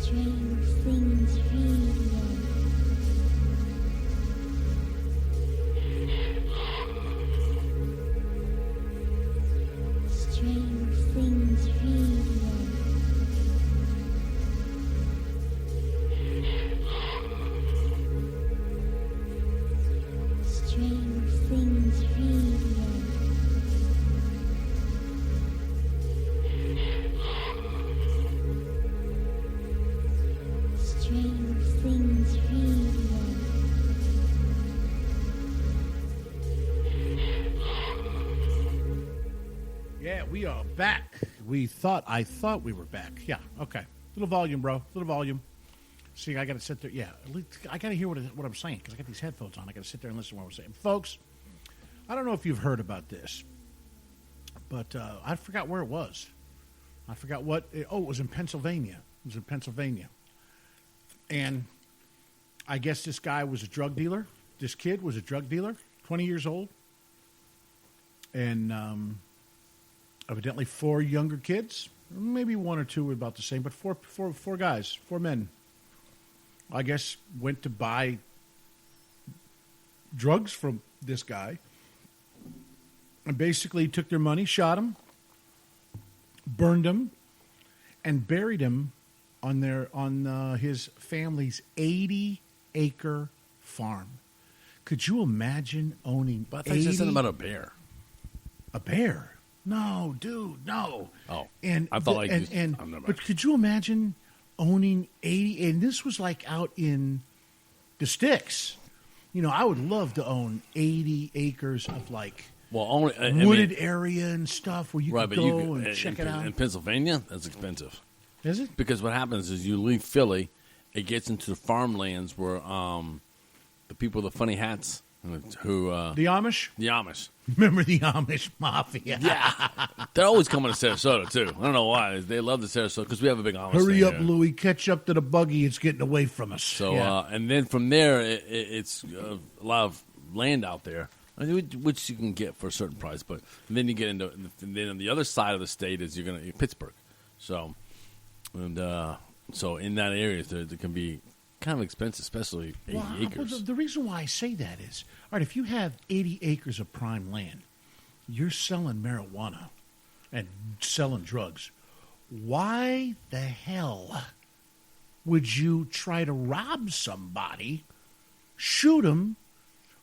Strange Things Radio. Strange Things Radio. Strange Things Radio. Strange Things Radio. Yeah, we are back. I thought we were back. Yeah, okay. Little volume, bro. Little volume. See, I got to sit there. Yeah, at least I got to hear what I'm saying because I got these headphones on. I got to sit there and listen to what I'm saying. Folks, I don't know if you've heard about this, but I forgot where it was. I forgot what. It was in Pennsylvania. It was in Pennsylvania. And I guess this guy was a drug dealer. This kid was a drug dealer, 20 years old. And evidently 4 younger kids, maybe 1 or 2 were about the same, but four guys, 4 men, I guess, went to buy drugs from this guy and basically took their money, shot him, burned him, and buried him on his family's 80-acre farm. Could you imagine owning But I thought you said something about a bear. a bear? No, dude, no. Oh, and I thought like this- and oh, never mind. but could you imagine owning 80? And this was like out in the sticks. You know, I would love to own 80 acres of like Well, only I wooded mean, area and stuff where you right, could but go and in, check in, it out. in Pennsylvania, that's expensive Is it? because what happens is you leave Philly, it gets into the farmlands where the people with the funny hats who The Amish? the Amish. Remember the Amish Mafia? Yeah, they're always coming to Sarasota too. I don't know why they love the Sarasota because we have a big Amish. Hurry thing up, here. Louie. Catch up to the buggy. It's getting away from us. So Yeah. and then from there, it's a lot of land out there, which you can get for a certain price. But then you get into, and then on the other side of the state is you're gonna Pittsburgh. So so in that area, there can be kind of expensive, especially 80 Well, acres. the reason why I say that is, all right, if you have 80 acres of prime land, you're selling marijuana and selling drugs. Why the hell would you try to rob somebody, shoot them,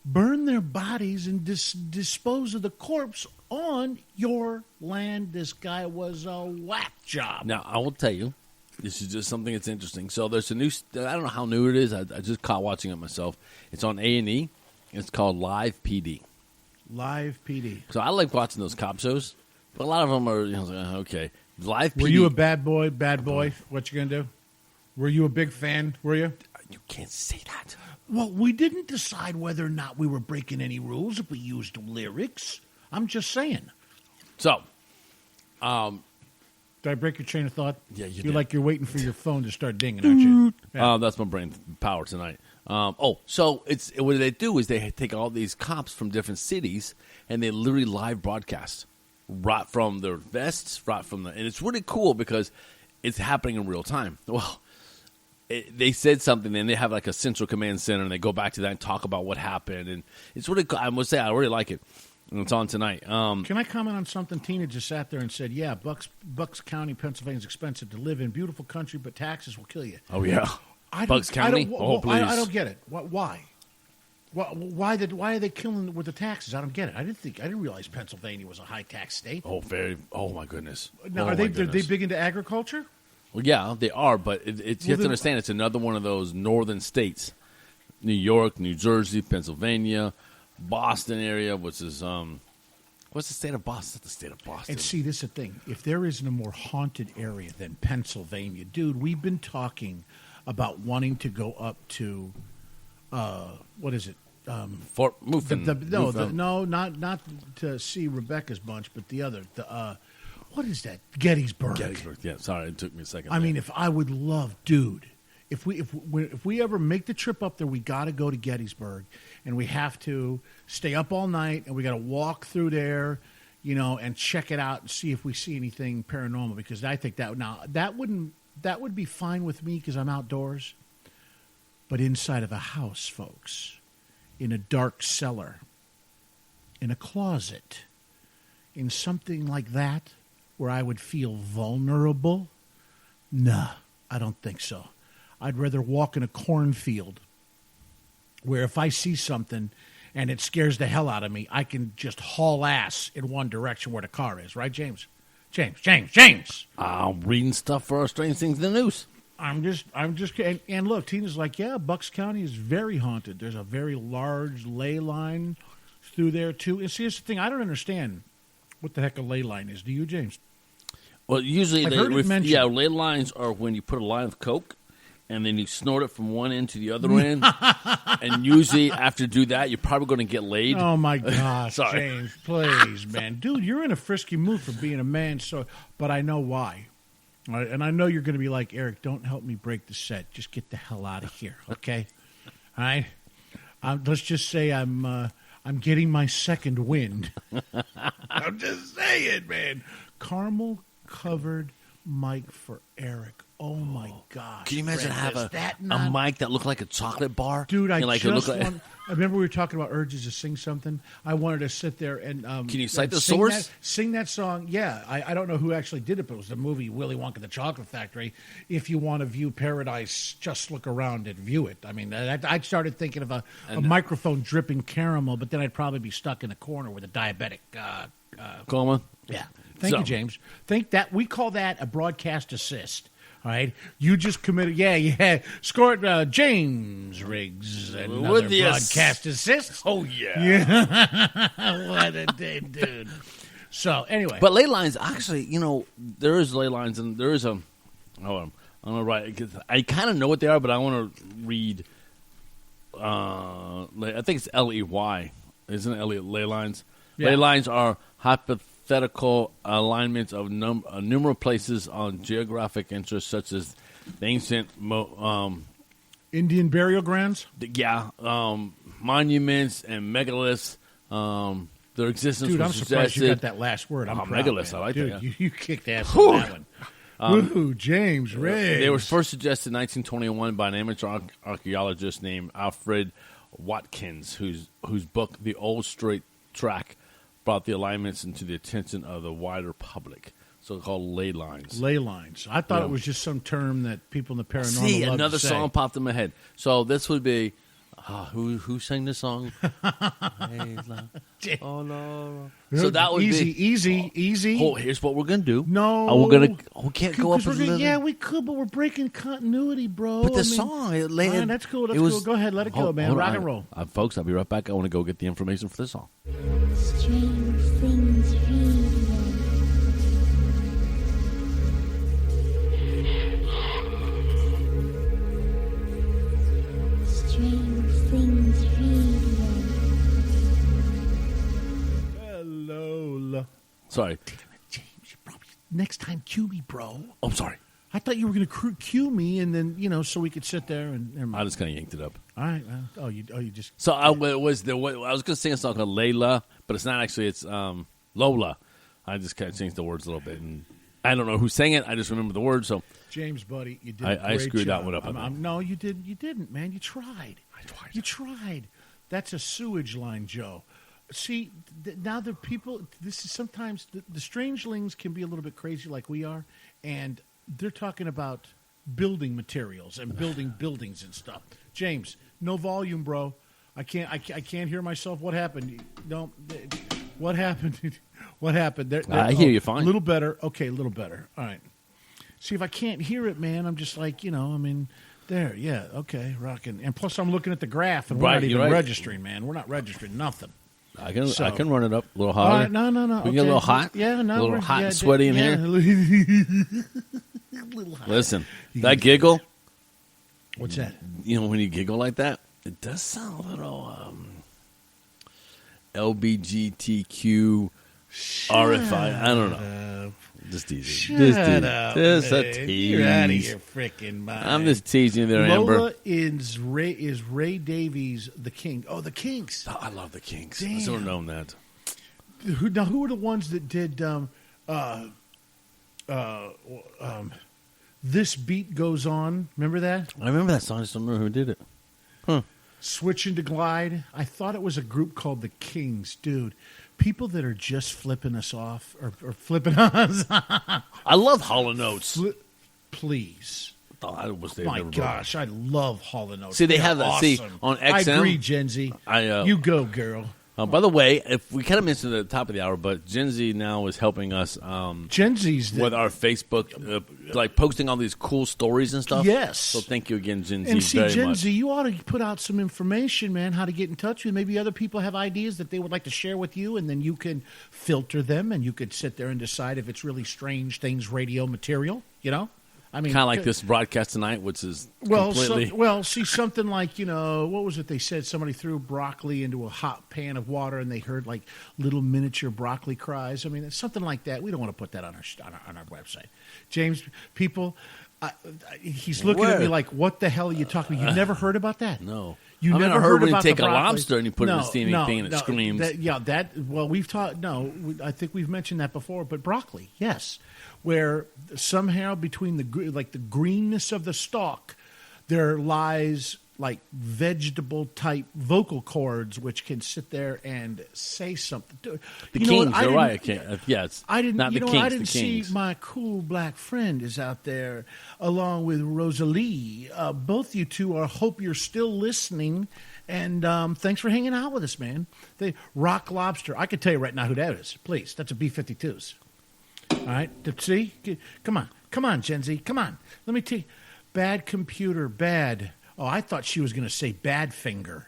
burn their bodies, and dispose of the corpse on your land? This guy was a whack job. Now, I will tell you, this is just something that's interesting. So there's a new, I don't know how new it is. I just caught watching it myself. It's on A&E. It's called Live PD. Live PD. So I like watching those cop shows, but a lot of them are, okay. Live PD. Were you a bad boy? Bad boy? What you gonna do? Were you a big fan? Were you? You can't say that. Well, we didn't decide whether or not we were breaking any rules if we used lyrics. I'm just saying. So, Did I break your chain of thought? Yeah, you You're did. like you're waiting for your phone to start dinging, aren't you? Yeah. that's my brain power tonight. So it's what they do is they take all these cops from different cities and they literally live broadcast right from their vests, and it's really cool because it's happening in real time. Well, they said something, and they have like a central command center, and they go back to that and talk about what happened, and it's really cool. I must say I really like it. And it's on tonight. Can I comment on something? Tina just sat there and said, "Yeah, Bucks County, Pennsylvania is expensive to live in. Beautiful country, but taxes will kill you." Oh yeah, I Bucks don't- I County. don't- Oh please. I don't get it. Why? Why are they killing with the taxes? I don't get it. I didn't realize Pennsylvania was a high tax state. Oh my goodness. Now, Oh, are they my goodness. big into agriculture? Well, yeah, they are, but it's you have to then- understand it's another one of those northern states: New York, New Jersey, Pennsylvania, Boston area, which is what's the state of Boston? That's the state of Boston. And see, this is the thing. If there isn't a more haunted area than Pennsylvania, dude, we've been talking about wanting to go up to, what is it? Fort Muffin. Not to see Rebecca's bunch, but the other. What is that? Gettysburg. Gettysburg. Yeah, sorry, it took me a second. I there. mean, if I would love, dude, if we ever make the trip up there, we got to go to Gettysburg, and we have to stay up all night, and we got to walk through there, and check it out and see if we see anything paranormal. Because I think that wouldn't that would be fine with me because I'm outdoors. But inside of a house, folks, in a dark cellar, in a closet, in something like that where I would feel vulnerable, nah, I don't think so. I'd rather walk in a cornfield where if I see something and it scares the hell out of me, I can just haul ass in one direction where the car is. Right, James? James. I'm reading stuff for our Strange Things in the News. I'm just, and look, Tina's like, yeah, Bucks County is very haunted. There's a very large ley line through there, too. And see, here's the thing. I don't understand what the heck a ley line is. Do you, James? Well, usually I've heard it mentioned. yeah, ley lines are when you put a line of Coke and then you snort it from one end to the other end. And usually after you do that, you're probably going to get laid. Oh, my gosh, Sorry. James, please, man. Dude, you're in a frisky mood for being a man, but I know why. All right, and I know you're going to be like, Eric, don't help me break the set. Just get the hell out of here, okay? All right? Let's just say I'm getting my second wind. I'm just saying, man. Caramel-covered mic for Eric. Oh, my God. Can you imagine Brent, have is a that not- mic that looked like a chocolate bar? Dude, I And like it just looked like- want. I remember we were talking about urges to sing something. I wanted to sit there and. Can you cite and the sing source? Sing that song. Yeah, I don't know who actually did it, but it was the movie Willy Wonka the Chocolate Factory. If you want to view paradise, just look around and view it. I mean, I started thinking of a microphone dripping caramel, but then I'd probably be stuck in a corner with a diabetic. Coma? Yeah. Thank you, James. Think that we call that a broadcast assist. All right, you just committed. Yeah. Scored James Riggs another With the broadcast assist. Oh, yeah. What a day, dude. So anyway, But ley lines, actually, there is ley lines, and there is a. Hold on. I'm going to write. 'Cause I kind of know what they are, but I want to read. I think it's LEY. Isn't it ley lines? Yeah. Ley lines are hypothetical alignments of numerous places on geographic interest, such as the ancient Indian burial grounds. monuments and megaliths. Their existence Dude, I'm was surprised suggested. you got that last word. I'm proud, megaliths, man. I like Dude, that. You kicked ass on that one. Woohoo, James Riggs. They were first suggested in 1921 by an amateur archaeologist named Alfred Watkins, whose book The Old Straight Track brought the alignments into the attention of the wider public. So called ley lines. Ley lines. I thought Yeah. it was just some term that people in the paranormal See, love another to say. song popped in my head. So this would be who sang this song? Oh no! So that would easy, be easy. Oh, here's what we're gonna do. No, we're gonna. We can't go up. Because and yeah, we could, but we're breaking continuity, bro. But the I mean, song, all right, that's cool. That's cool. Go ahead, let it go, man. Hold Rock on. and roll. Folks, I'll be right back. I want to go get the information for this song. Strange Things Radio. Strange Things Radio. Hello, Sorry. James. You probably next time cue me, bro. Oh, I'm sorry. I thought you were going to cue me, and then so we could sit there and. Never I mind. just kind of yanked it up. All right. Well, you just. So I was going to sing a song called Layla, but it's not actually. It's Lola. I just kind of changed the words a little bit, and I don't know who sang it. I just remember the words. So James, buddy, you did. I a great screwed that job. one up, I think. No, you did. You didn't, man. You tried. I tried. You tried. That's a sewage line, Joe. See, now the people. This is sometimes the strangelings can be a little bit crazy, like we are, and they're talking about building materials and building buildings and stuff. James, no volume, bro. I can't hear myself. What happened? No. What happened? What happened? I hear you fine. A little better. Okay, a little better. All right. See, if I can't hear it, man, I'm just like, there. Yeah, okay, rocking. And plus, I'm looking at the graph, and we're Right, not even you're right. registering, man. We're not registering nothing. I can So- I can run it up a little All hotter. right, no. We okay. get a little hot. Yeah, no. A little we're- hot yeah, and sweaty in yeah. here. A little hot. Listen, that giggle. What's that? When you giggle like that, it does sound a little LBGTQ RFI. I don't know. Just teasing. Shut up, Just a man. tease. You're out of your freaking mind. I'm just teasing you there, Amber. Lola is Ray Davies the King. Oh, the Kinks. Oh, I love the Kinks. I Damn. should have known that. Who are the ones that did This Beat Goes On. Remember that? I remember that song. I just don't remember who did it. Huh. Switching to Glide. I thought it was a group called the Kings. Dude, people that are just flipping us off or flipping us. I love Hall & Oates. Please. Oh, I was there. My never gosh, I love Hall & Oates. See, they They're have that. See, awesome. on I XM. agree, Gen Z. You go, girl. By the way, if we kind of mentioned it at the top of the hour, but Gen Z now is helping us Gen Z's with our Facebook, like posting all these cool stories and stuff. Yes. So thank you again, Gen Z, And see, very Gen much. Z, you ought to put out some information, man, how to get in touch with. Maybe other people have ideas that they would like to share with you, and then you can filter them, and you could sit there and decide if it's really Strange Things radio material, you know? I mean, Kind of like this broadcast tonight, which is Well, completely... see, something like, what was it they said? Somebody threw broccoli into a hot pan of water, and they heard, like, little miniature broccoli cries. I mean, it's something like that. We don't want to put that on our website. James, people, he's looking at me Where? like, what the hell are you talking about? You've never heard about that? No. You I mean, never I heard when you about take the a broccoli? lobster and you put it in a steaming thing and it screams. We've taught, I think we've mentioned that before, but broccoli, yes. Where somehow between the greenness of the stalk, there lies like vegetable type vocal cords which can sit there and say something. The Kings, you're right. I can't. It's I didn't. Not You the know, Kings, I didn't the see Kings. my cool black friend is out there along with Rosalie. Both you two are. Hope you're still listening, and thanks for hanging out with us, man. They Rock Lobster. I can tell you right now who that is. Please, that's a B-52s. All right, see, come on, Gen Z, come on. Let me tell you, Bad Computer, bad. Oh, I thought she was going to say Badfinger.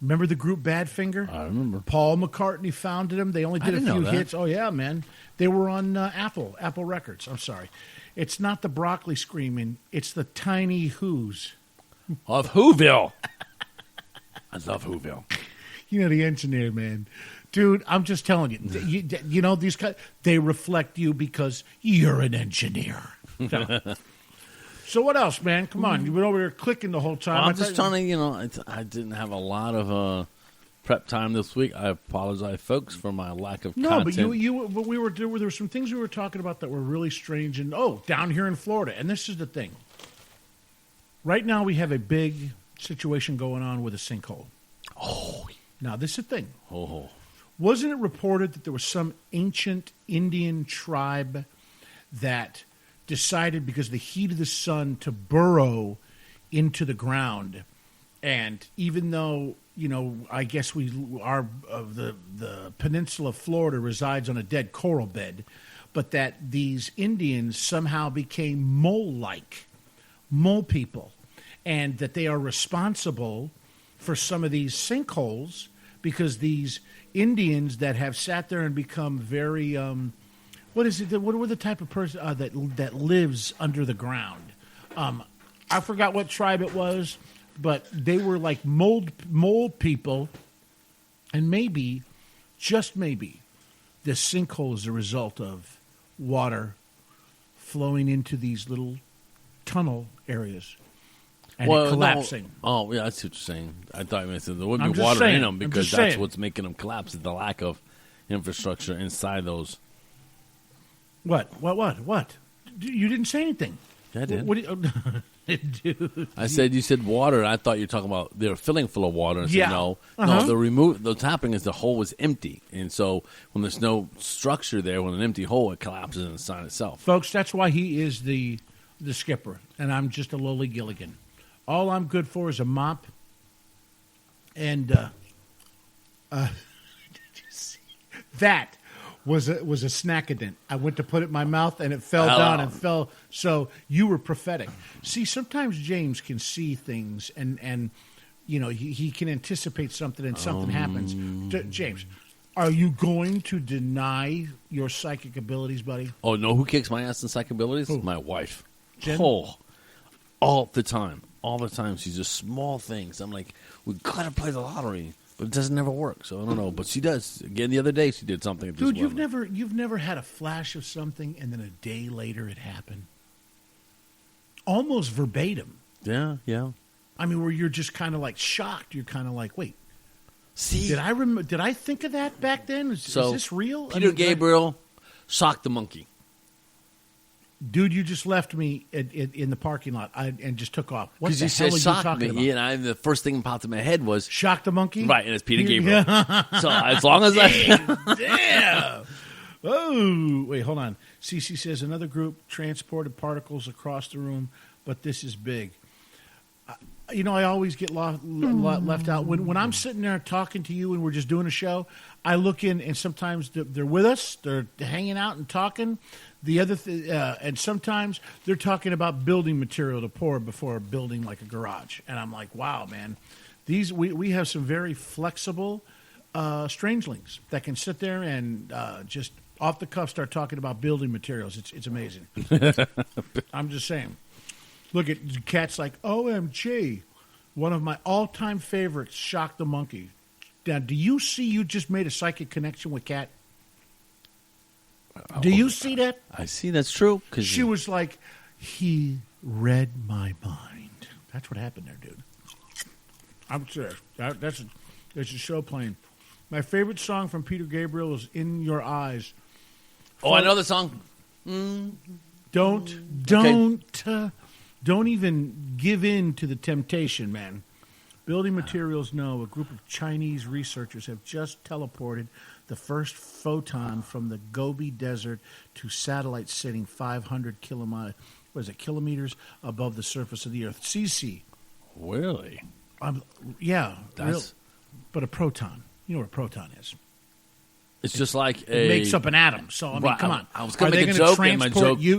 Remember the group Badfinger? I remember. Paul McCartney founded them. They only did a didn't know few that. hits. Oh yeah, man. They were on Apple Records. I'm sorry. It's not the broccoli screaming. It's the tiny who's. Of Whoville. I love Whoville. You know the engineer, man. Dude, I'm just telling you. You know these guys. They reflect you because you're an engineer. So what else, man? Come on. You've been over here clicking the whole time. I'm just trying to, I didn't have a lot of prep time this week. I apologize, folks, for my lack of No, content. but there were some things we were talking about that were really strange. And down here in Florida, and this is the thing. Right now, we have a big situation going on with a sinkhole. Oh, Now, this is the thing. oh, Wasn't it reported that there was some ancient Indian tribe that decided, because of the heat of the sun, to burrow into the ground? And even though, I guess the peninsula of Florida resides on a dead coral bed, but that these Indians somehow became mole-like, mole people, and that they are responsible for some of these sinkholes because these Indians that have sat there and become very, what is it? What were the type of person that lives under the ground? I forgot what tribe it was, but they were like mole people, and maybe, just maybe, this sinkhole is a result of water flowing into these little tunnel areas and it collapsing. No. Oh, yeah, I see what you're saying. I thought you said there would I'm be just water saying. in them I'm because just that's saying. what's making them collapse, is the lack of infrastructure inside those. What? You didn't say anything. Yeah, I did. What dude. I said, you said water, and I thought you were talking about they were filling full of water. And I Yeah. said, no. Uh-huh. No, what's happening is the hole was empty. And so when there's no structure there, when an empty hole, it collapses inside itself. Folks, that's why he is the skipper, and I'm just a lowly Gilligan. All I'm good for is a mop, and did you see? That was a snackadent. I went to put it in my mouth, and it fell down and fell. So you were prophetic. See, sometimes James can see things, and he can anticipate something, and something happens. James, are you going to deny your psychic abilities, buddy? Oh, no, who kicks my ass in psych abilities? Who? My wife. Jen? Oh, all the time. All the time. She's just small things. I'm like, we got to play the lottery. But it doesn't never work, so I don't know. But she does. Again, the other day she did something. That just Dude, wasn't. you've never had a flash of something and then a day later it happened, almost verbatim. Yeah. I mean, where you're just kind of like shocked. You're kind of like, wait, See, did I think of that back then? Is this real? Peter Gabriel socked the monkey. Dude, you just left me in the parking lot and just took off. What Because the you hell said are you shock talking me, about? and the first thing that popped in my head was Shock the monkey? right, and it's Peter Gabriel. So as long as I Damn. Oh, wait, hold on. Cece says another group transported particles across the room, but this is big. I always get left out. When I'm sitting there talking to you and we're just doing a show, I look in and sometimes they're with us, they're hanging out and talking. The other and sometimes they're talking about building material to pour before building like a garage. And I'm like, wow, man, we have some very flexible strangelings that can sit there and just off the cuff start talking about building materials. It's amazing. I'm just saying. Look at Cat's like, OMG, one of my all-time favorites, Shock the Monkey. Now, do you see you just made a psychic connection with Cat? Do you see that? I see that's true. Cause She was like, he read my mind. That's what happened there, dude. I'm serious. That's a show playing. My favorite song from Peter Gabriel is "In Your Eyes." I know the song. Don't even give in to the temptation, man. Building materials know a group of Chinese researchers have just teleported the first photon from the Gobi Desert to satellites sitting 500 kilometers above the surface of the Earth. CC. Really? Yeah. That's- but a proton. You know what a proton is. It's just like It makes up an atom. So, I mean, Right, come on. I was gonna Are they make a gonna joke, and my transport joke- you?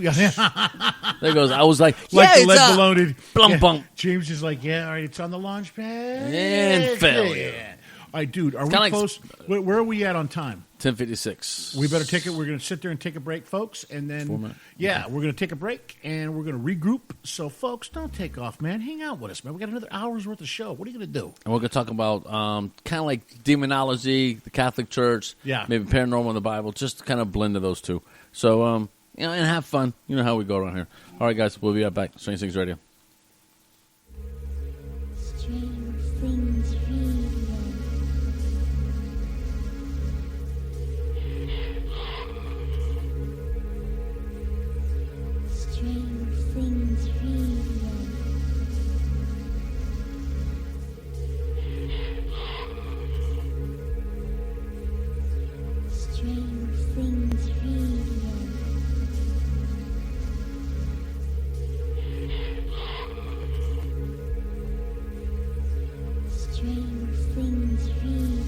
There goes. I was like, Like yeah, the it's lead a balloon. blump bump. James is like, yeah, all right, it's on the launch pad. And fell. Yeah. All right, dude, are we kinda like- close? Where are we at on time? 10:56. We better take it. We're going to sit there and take a break, folks. And 4 then, minutes. yeah, we're going to take a break and we're going to regroup. So, folks, don't take off, man. Hang out with us, man. We got another hour's worth of show. What are you going to do? And we're going to talk about kind of like demonology, the Catholic Church, Yeah. maybe paranormal in the Bible, just kind of blend of those two. So, and have fun. You know how we go around here. All right, guys, we'll be right back. Strange Things Radio. Strange Things Radio. Strange Things Radio. Strange Things Radio. Strange Things Radio.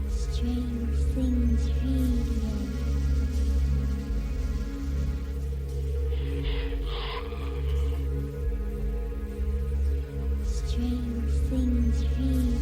Strange Things Radio. Strange Things Radio.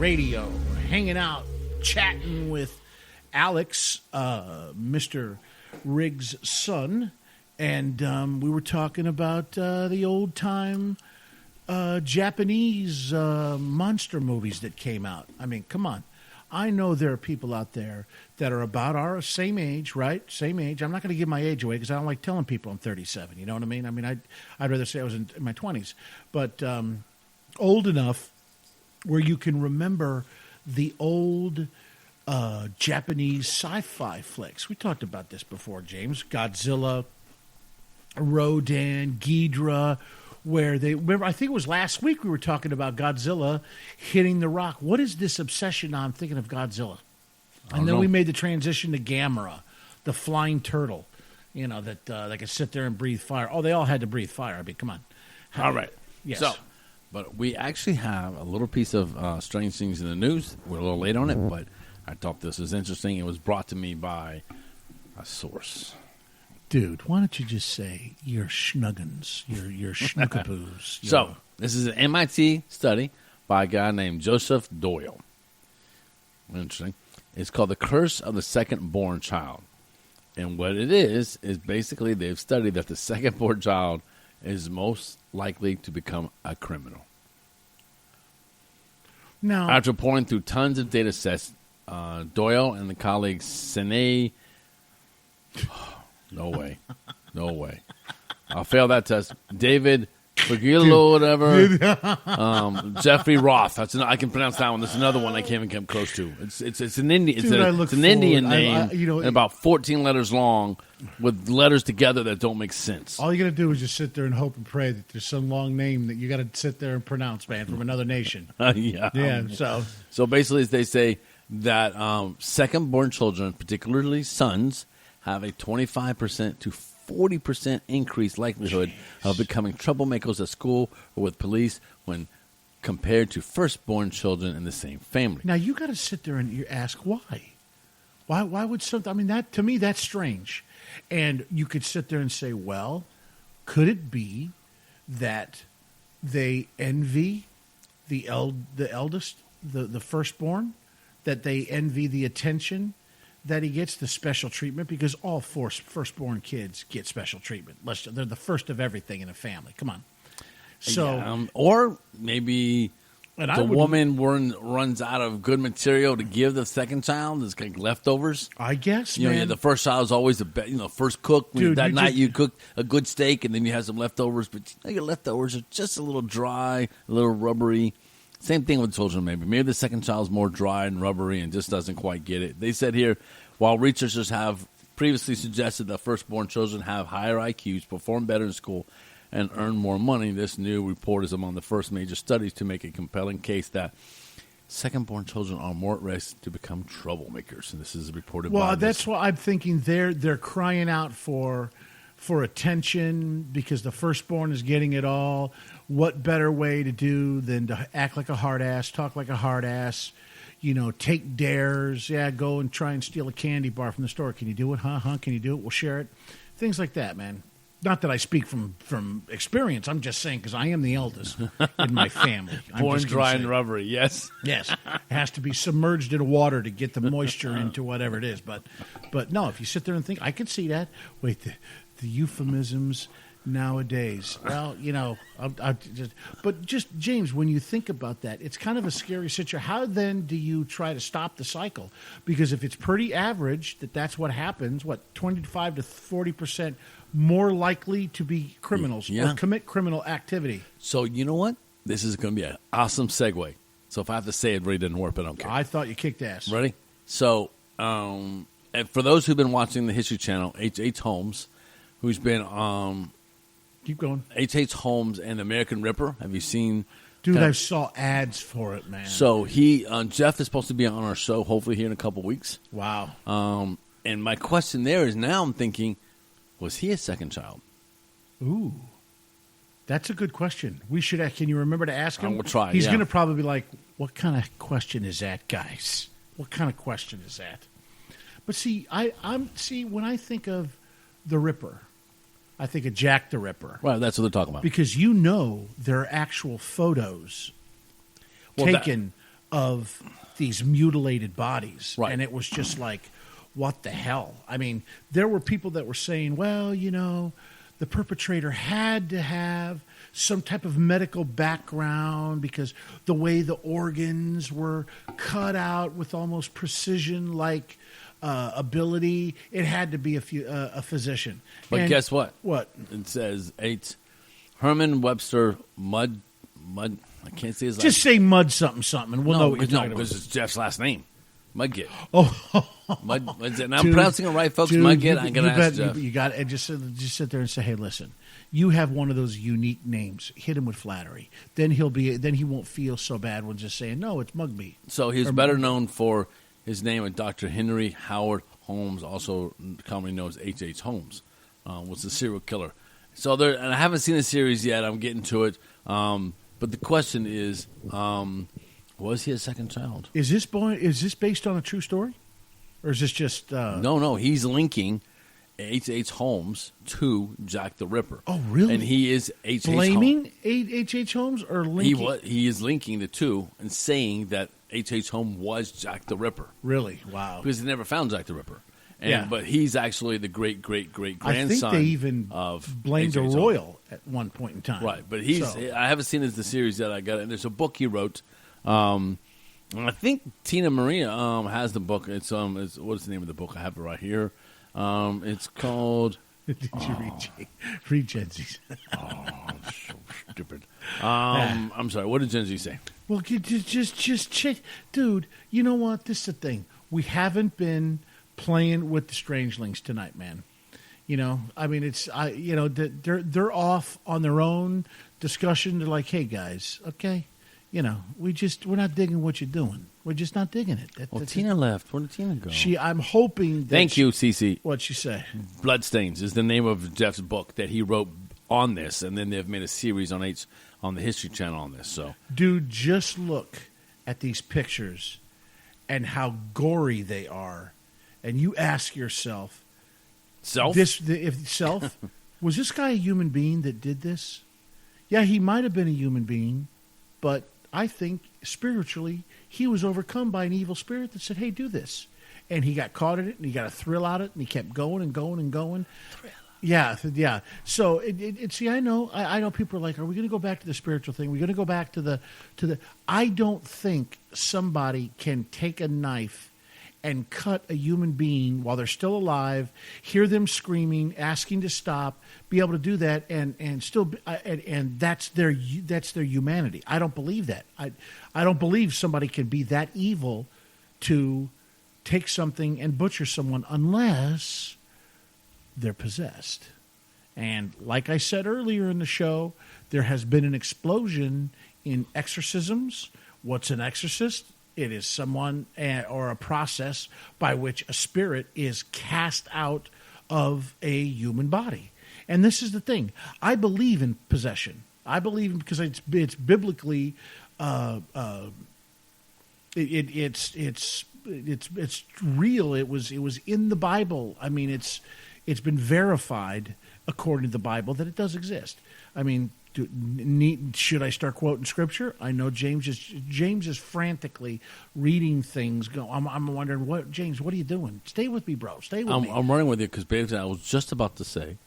Radio, hanging out, chatting with Alex, Mr. Riggs' son, and we were talking about the old time Japanese monster movies that came out. I mean, come on. I know there are people out there that are about our same age, right? Same age. I'm not going to give my age away because I don't like telling people I'm 37. You know what I mean? I mean, I'd rather say I was in my 20s. But old enough where you can remember the old Japanese sci-fi flicks. We talked about this before, James. Godzilla, Rodan, Ghidorah, where they remember, I think it was last week we were talking about Godzilla hitting the rock. What is this obsession now? I'm thinking of Godzilla. And then we made the transition to Gamera, the flying turtle, you know, that they could sit there and breathe fire. Oh, they all had to breathe fire. I mean, come on. All right. Yes. So, but we actually have a little piece of strange things in the news. We're a little late on it, but I thought this was interesting. It was brought to me by a source. Dude, why don't you just say your schnuggins, your schnookapoos? So, this is an MIT study by a guy named Joseph Doyle. Interesting. It's called The Curse of the Second-Born Child. And what it is basically they've studied that the second-born child is most likely to become a criminal. Now, After pouring through tons of data sets, Doyle and the colleagues Sine... No way. No way. I'll fail that test. David Fergillo, whatever. Jeffrey Roth. I can pronounce that one. There's another one I can't even come close to. It's an Indian. Dude, It's an Indian name, and about 14 letters long, with letters together that don't make sense. all you got to do is just sit there and hope and pray that there's some long name that you got to sit there and pronounce, man, from another nation. Yeah. Yeah, So basically, they say that second-born children, particularly sons, have a 25% to 40% increased likelihood of becoming troublemakers at school or with police when compared to firstborn children in the same family. now you got to sit there and you ask why. Why would something? I mean, that to me that's strange. And you could sit there and say, well, could it be that they envy the eldest, the firstborn, that they envy the attention that he gets, the special treatment, because all firstborn kids get special treatment. They're the first of everything in a family. Come on. So, Yeah, or maybe and I the would- woman runs out of good material to give the second child. It's like leftovers. I guess, You know, man. yeah, the first child is always the best. First cook. Dude, That you night just- you cook a good steak, and then you have some leftovers. But your leftovers are just a little dry, a little rubbery. Same thing with children, maybe. Maybe the second child's more dry and rubbery and just doesn't quite get it. They said here, while researchers have previously suggested that firstborn children have higher IQs, perform better in school, and earn more money, this new report is among the first major studies to make a compelling case that second-born children are more at risk to become troublemakers. And this is reported by Well, this. that's what I'm thinking. They're crying out for attention because the firstborn is getting it all. What better way to do than to act like a hard ass, talk like a hard ass, take dares. Yeah, go and try and steal a candy bar from the store. Can you do it? Huh? Can you do it? We'll share it. Things like that, man. Not that I speak from experience. I'm just saying because I am the eldest in my family. I'm Born just gonna dry say and it. rubbery, yes. Yes, it has to be submerged in water to get the moisture into whatever it is. But no, if you sit there and think, I can see that. Wait, the euphemisms nowadays. Well, but just James, when you think about that, it's kind of a scary situation. How then do you try to stop the cycle? Because if it's pretty average that's what happens, 25 to 40% more likely to be criminals Yeah. or commit criminal activity. So you know what? This is going to be an awesome segue. So if I have to say it really didn't work, but I don't care. I thought you kicked ass. Ready? So and for those who've been watching the History Channel, H.H. Holmes, who's been Keep going. H.H. Holmes and the American Ripper. Have you seen? Dude, Kind I of- saw ads for it, man. So Jeff is supposed to be on our show, hopefully here in a couple weeks. Wow. And my question there is now I'm thinking, was he a second child? Ooh. That's a good question. We should. Can you remember to ask him? I will try, He's yeah. going to probably be like, "What kind of question is that, guys? What kind of question is that?" But see, when I think of the Ripper, I think of Jack the Ripper Right, that's what they're talking about. because there are actual photos Well, taken of these mutilated bodies. Right. And it was just like, what the hell? I mean, there were people that were saying, well, the perpetrator had to have some type of medical background because the way the organs were cut out with almost precision like ability, it had to be a physician. But And guess what? What? It says 8 Herman Webster Mud. I can't say his last Just say Mud something something, and we'll know what you're talking because about. it's Jeff's last name. Mudgett. Oh, And I'm dude, pronouncing it right, folks. dude, Mudgett. you- I'm you going to bet- ask Jeff. You got it. Just sit there and say, "Hey, listen, you have one of those unique names. Hit him with flattery. Then he won't feel so bad when just saying, no, it's Mugby." So he's Or- better known for his name as Dr. Henry Howard Holmes, also commonly known as H.H. Holmes, was the serial killer. So there, and I haven't seen the series yet. I'm getting to it. But the question is, was he a second child? Is this based on a true story, or is this just? No. He's linking H.H. Holmes to Jack the Ripper. Oh, really? And he is H.H. Holmes. Blaming H.H. Holmes or linking? He is linking the two and saying that H.H. Holmes was Jack the Ripper Really? Wow. because they never found Jack the Ripper. Yeah. But he's actually the great grandson. I think they even of blamed a H.H. Holmes. royal at one point in time. Right, but he's. So- I haven't seen the series yet. I got it. And there's a book he wrote. And I think Tina Maria has the book. It's what is the name of the book? I have it right here. It's called. Did you read Gen Z's? So stupid. I'm sorry. What did Gen Z say? Well, just check, dude. You know what? This is the thing. We haven't been playing with the Strangelings tonight, man. I mean, they're off on their own discussion. They're like, hey guys, okay, we're not digging what you're doing. We're just not digging it. Well, Tina left. Where did Tina go? I'm hoping. That Thank you, Cece. What'd she say? Bloodstains is the name of Jeff's book that he wrote on this, and then they've made a series on the History Channel on this. So, Dude, just look at these pictures and how gory they are, and you ask yourself, self. was this guy a human being that did this? Yeah, he might have been a human being, but I think spiritually he was overcome by an evil spirit that said, hey, do this. And he got caught in it, and he got a thrill out of it, and he kept going and going and going. Yeah. So see, I know people are like, are we going to go back to the spiritual thing? We're going to go back to the. I don't think somebody can take a knife and cut a human being while they're still alive, hear them screaming, asking to stop, be able to do that, and still, and that's their humanity. I don't believe that. I don't believe somebody can be that evil to take something and butcher someone unless they're possessed. And like I said earlier in the show, there has been an explosion in exorcisms. What's an exorcist? It is someone or a process by which a spirit is cast out of a human body. And this is the thing. I believe in possession. I believe because it's biblically it's real. It was in the Bible. I mean, it's been verified according to the Bible that it does exist. I mean, should I start quoting scripture? I know James is frantically reading things. I'm wondering, James, what are you doing? Stay with me, bro. Stay with me. I'm running with you because basically I was just about to say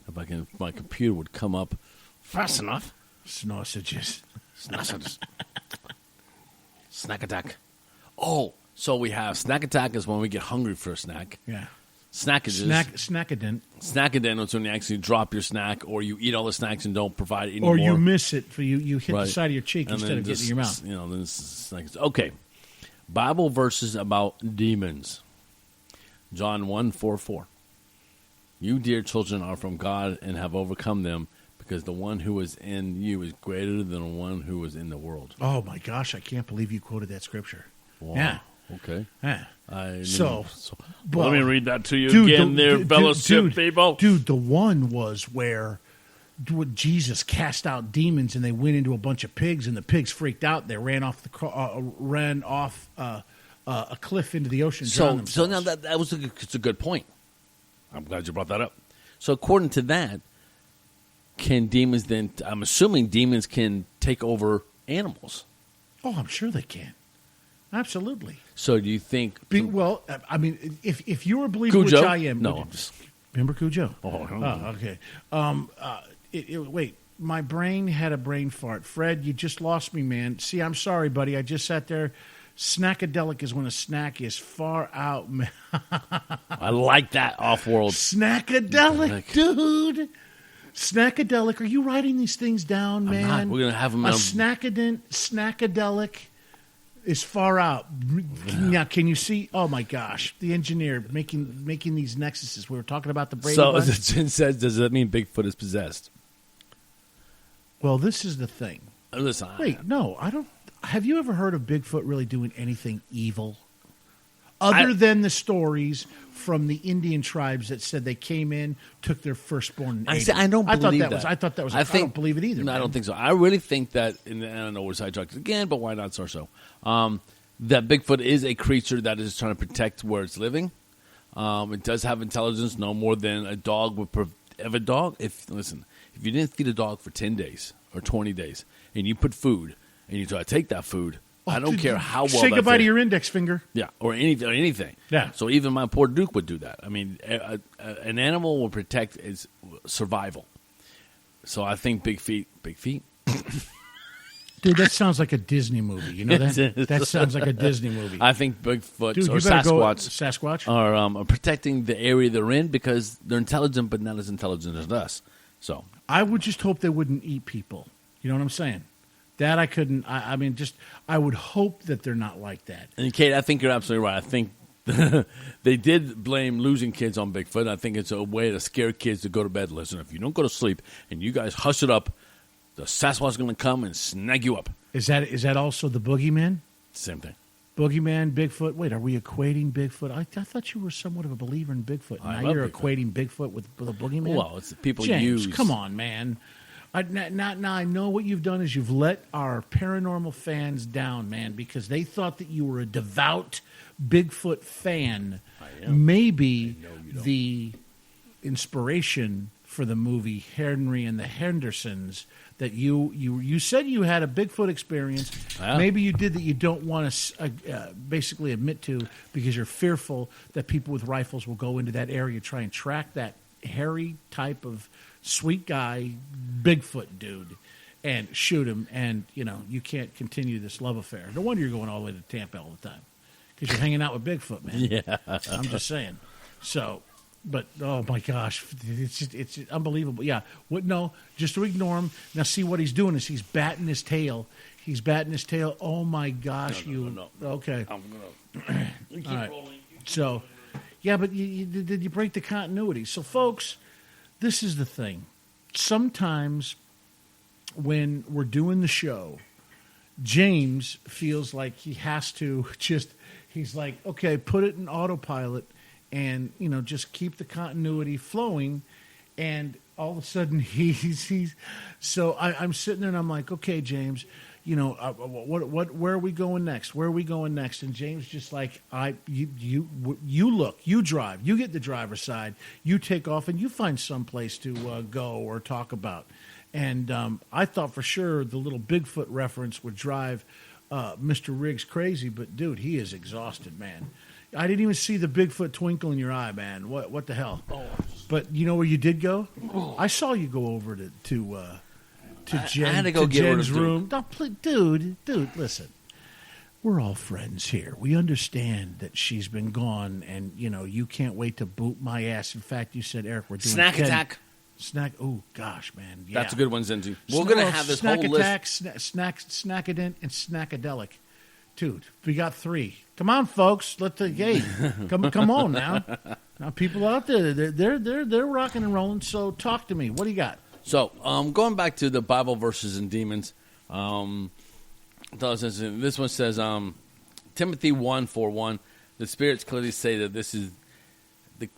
if my computer would come up fast enough. Sausages. Snack attack. Oh, so we have snack attack is when we get hungry for a snack. Yeah. Snackages. Snackadent. Snackadent is when you actually drop your snack or you eat all the snacks and don't provide any more. Or you miss it. You hit Right. the side of your cheek And instead then of getting in your mouth. Then it's okay. Bible verses about demons. John 1:4. You, dear children, are from God and have overcome them, because the one who is in you is greater than the one who is in the world. Oh, my gosh. I can't believe you quoted that scripture. Wow. Yeah. Okay. Yeah. So, well, let me read that to you dude, again, fellowship people. Dude, the one was where Jesus cast out demons, and they went into a bunch of pigs, and the pigs freaked out. They ran off a cliff into the ocean. So now that was it's a good point. I'm glad you brought that up. So according to that, can demons then? I'm assuming demons can take over animals. Oh, I'm sure they can. Absolutely. So do you think? Well, I mean, if you were a believer, Cujo? which I am, No, I'm just. remember Cujo? Oh, Okay. Wait, my brain had a brain fart. Fred, you just lost me, man. See, I'm sorry, buddy. I just sat there. Snackadelic is when a snack is far out, man. I like that off-world. Snackadelic, dude. Snackadelic. Are you writing these things down, I'm man? not. We're gonna have them. A snackadelic is far out. Now, can you see? Oh my gosh, the engineer making these nexuses. We were talking about the Brady So, Bunch. as Jen says, does that mean Bigfoot is possessed? Well, this is the thing. Listen, Wait, no, I don't. Have you ever heard of Bigfoot really doing anything evil? Other than the stories from the Indian tribes that said they came in, took their firstborn. And I ate say, it. I don't believe that. I thought that was. I don't believe it either. No, I man. don't think so. I really think that, and I don't know we're sidetracked again, but why not so? That Bigfoot is a creature that is trying to protect where it's living. It does have intelligence, no more than a dog would. If a dog, if you didn't feed a dog for 10 days or 20 days, and you put food, and you try to take that food, I don't care how well. Say goodbye to your index finger. Yeah, or anything. Yeah. So even my poor Duke would do that. I mean, an animal will protect its survival. So I think big feet. Dude, that sounds like a Disney movie. You know that? That sounds like a Disney movie. I think Bigfoot Dude, or you better Sasquatch Sasquatch? are protecting the area they're in because they're intelligent, but not as intelligent as us. So I would just hope they wouldn't eat people. You know what I'm saying? That I couldn't. I mean, just I would hope that they're not like that. And Kate, I think you're absolutely right. I think they did blame losing kids on Bigfoot. I think it's a way to scare kids to go to bed. Listen, if you don't go to sleep and you guys hush it up, the Sasquatch's going to come and snag you up. Is that also the boogeyman? Same thing. Boogeyman, Bigfoot. Wait, are we equating Bigfoot? I thought you were somewhat of a believer in Bigfoot. I Now love you're Bigfoot. equating Bigfoot with a boogeyman. Well, it's the people James, use. come on, man. Now I know what you've done is you've let our paranormal fans down, man, because they thought that you were a devout Bigfoot fan. I am. Maybe I know you don't. the inspiration for the movie Henry and the Hendersons that you said you had a Bigfoot experience. Yeah. Maybe you did that you don't want to basically admit to because you're fearful that people with rifles will go into that area, try and track that hairy type of sweet guy, Bigfoot dude, and shoot him. And, you can't continue this love affair. No wonder you're going all the way to Tampa all the time because you're hanging out with Bigfoot, man. Yeah. I'm just saying. So, but oh my gosh, it's unbelievable. Yeah. What? No, just to ignore him. Now see what he's doing is he's batting his tail. He's batting his tail. Oh my gosh, No. Okay. I'm gonna keep All right. rolling. So, yeah, but did you break the continuity? So, folks, this is the thing. Sometimes when we're doing the show, James feels like he has to he's like, okay, put it in autopilot and, just keep the continuity flowing. And all of a sudden so I'm sitting there and I'm like, okay, James, where are we going next? Where are we going next? And James just like, you look, you drive, you get the driver's side, you take off and you find some place to go or talk about. And I thought for sure the little Bigfoot reference would drive Mr. Riggs crazy, but dude, he is exhausted, man. I didn't even see the Bigfoot twinkle in your eye, man. What the hell? But you know where you did go? I saw you go over to Jen, I had to go get rid of Jen's room. No, dude, listen. We're all friends here. We understand that she's been gone, and you can't wait to boot my ass. In fact, you said, Eric, we're doing Snack attack. Snack. Oh gosh, man. Yeah. That's a good one, Zenzi. We're gonna have this snack whole attack, list. snackadent, and snackadelic. Dude, we got 3. Come on, folks. Come on now. Now, people out there, they're rocking and rolling. So, talk to me. What do you got? So, going back to the Bible verses and demons, this one says, Timothy 1:4-1, the spirits clearly say that this is the.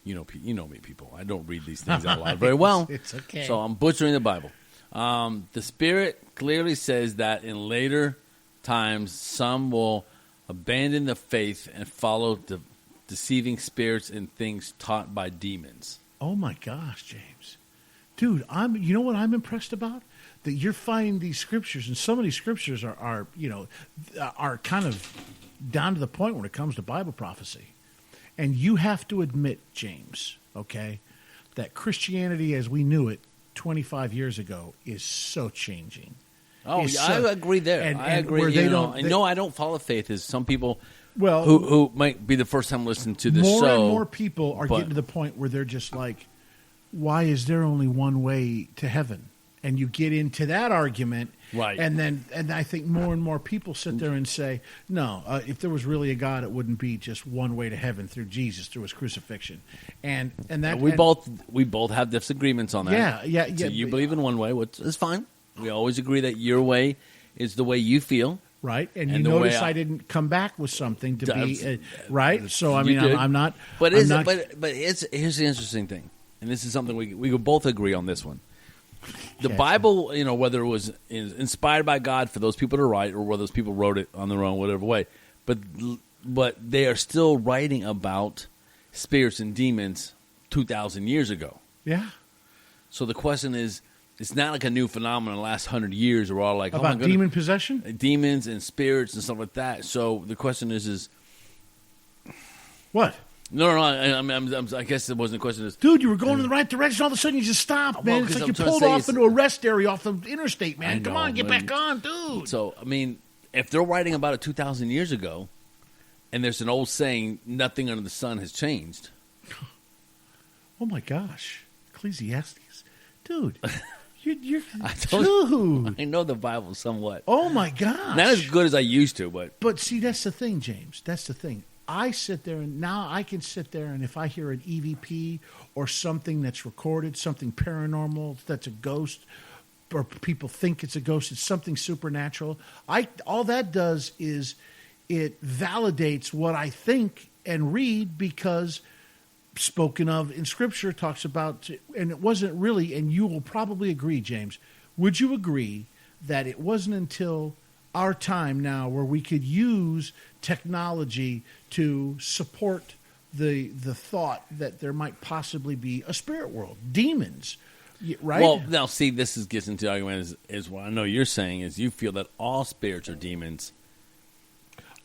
You know me, people. I don't read these things out loud very well. It's okay. So I'm butchering the Bible. The Spirit clearly says that in later times, some will abandon the faith and follow deceiving spirits and things taught by demons. Oh my gosh, James, dude, you know what I'm impressed about? that you're finding these scriptures, and some of these scriptures are kind of down to the point when it comes to Bible prophecy. And you have to admit, James, okay, that Christianity as we knew it 25 years ago is so changing. Oh, Is yeah, so- I agree there. and I agree. where they don't- I know I don't follow faith as some people Well, who might be the first time listening to this more show. and more people are but- getting to the point where they're just like, why is there only one way to heaven? And you get into that argument, Right. And I think more and more people sit there and say, no, if there was really a God, it wouldn't be just one way to heaven through Jesus, through his crucifixion, and that we and- both have disagreements on that. Yeah. So you but- believe in one way, which is fine. We always agree that your way is the way you feel. right, and you and the way notice I- I didn't come back with something to be That's- right. So I You mean, did. I'm not. But I'm is not, but here's the interesting thing, and this is something we could both agree on this one. The Yeah. Bible, whether it was inspired by God for those people to write, or whether those people wrote it on their own, whatever way, but they are still writing about spirits and demons 2,000 years ago. yeah. So the question is, it's not like a new phenomenon in the last 100 years. We're all like, oh my About goodness, demon possession. demons and spirits and stuff like that. So the question is What? no, I guess it wasn't a question. Is Dude, you were going in the right direction. All of a sudden, you just stopped, man. Well, It's 'cause like I'm you trying to pulled say off it's- into a rest area off the interstate, man. I Come know, on, get man. back on, dude. So, I mean, if they're writing about it 2,000 years ago, and there's an old saying, nothing under the sun has changed. Oh my gosh, Ecclesiastes, dude, you're I don't- dude. I know the Bible somewhat. Oh my gosh, Not as good as I used to, but But see, that's the thing, James. That's the thing. I sit there and now I can sit there and if I hear an EVP or something that's recorded, something paranormal, that's a ghost, or people think it's a ghost, it's something supernatural. All that does is it validates what I think and read because spoken of in Scripture talks about, and it wasn't really, and you will probably agree, James. Would you agree that it wasn't until our time now where we could use technology to support the thought that there might possibly be a spirit world, demons, right? well, now see, gets into the argument is what I know you're saying is you feel that all spirits are demons.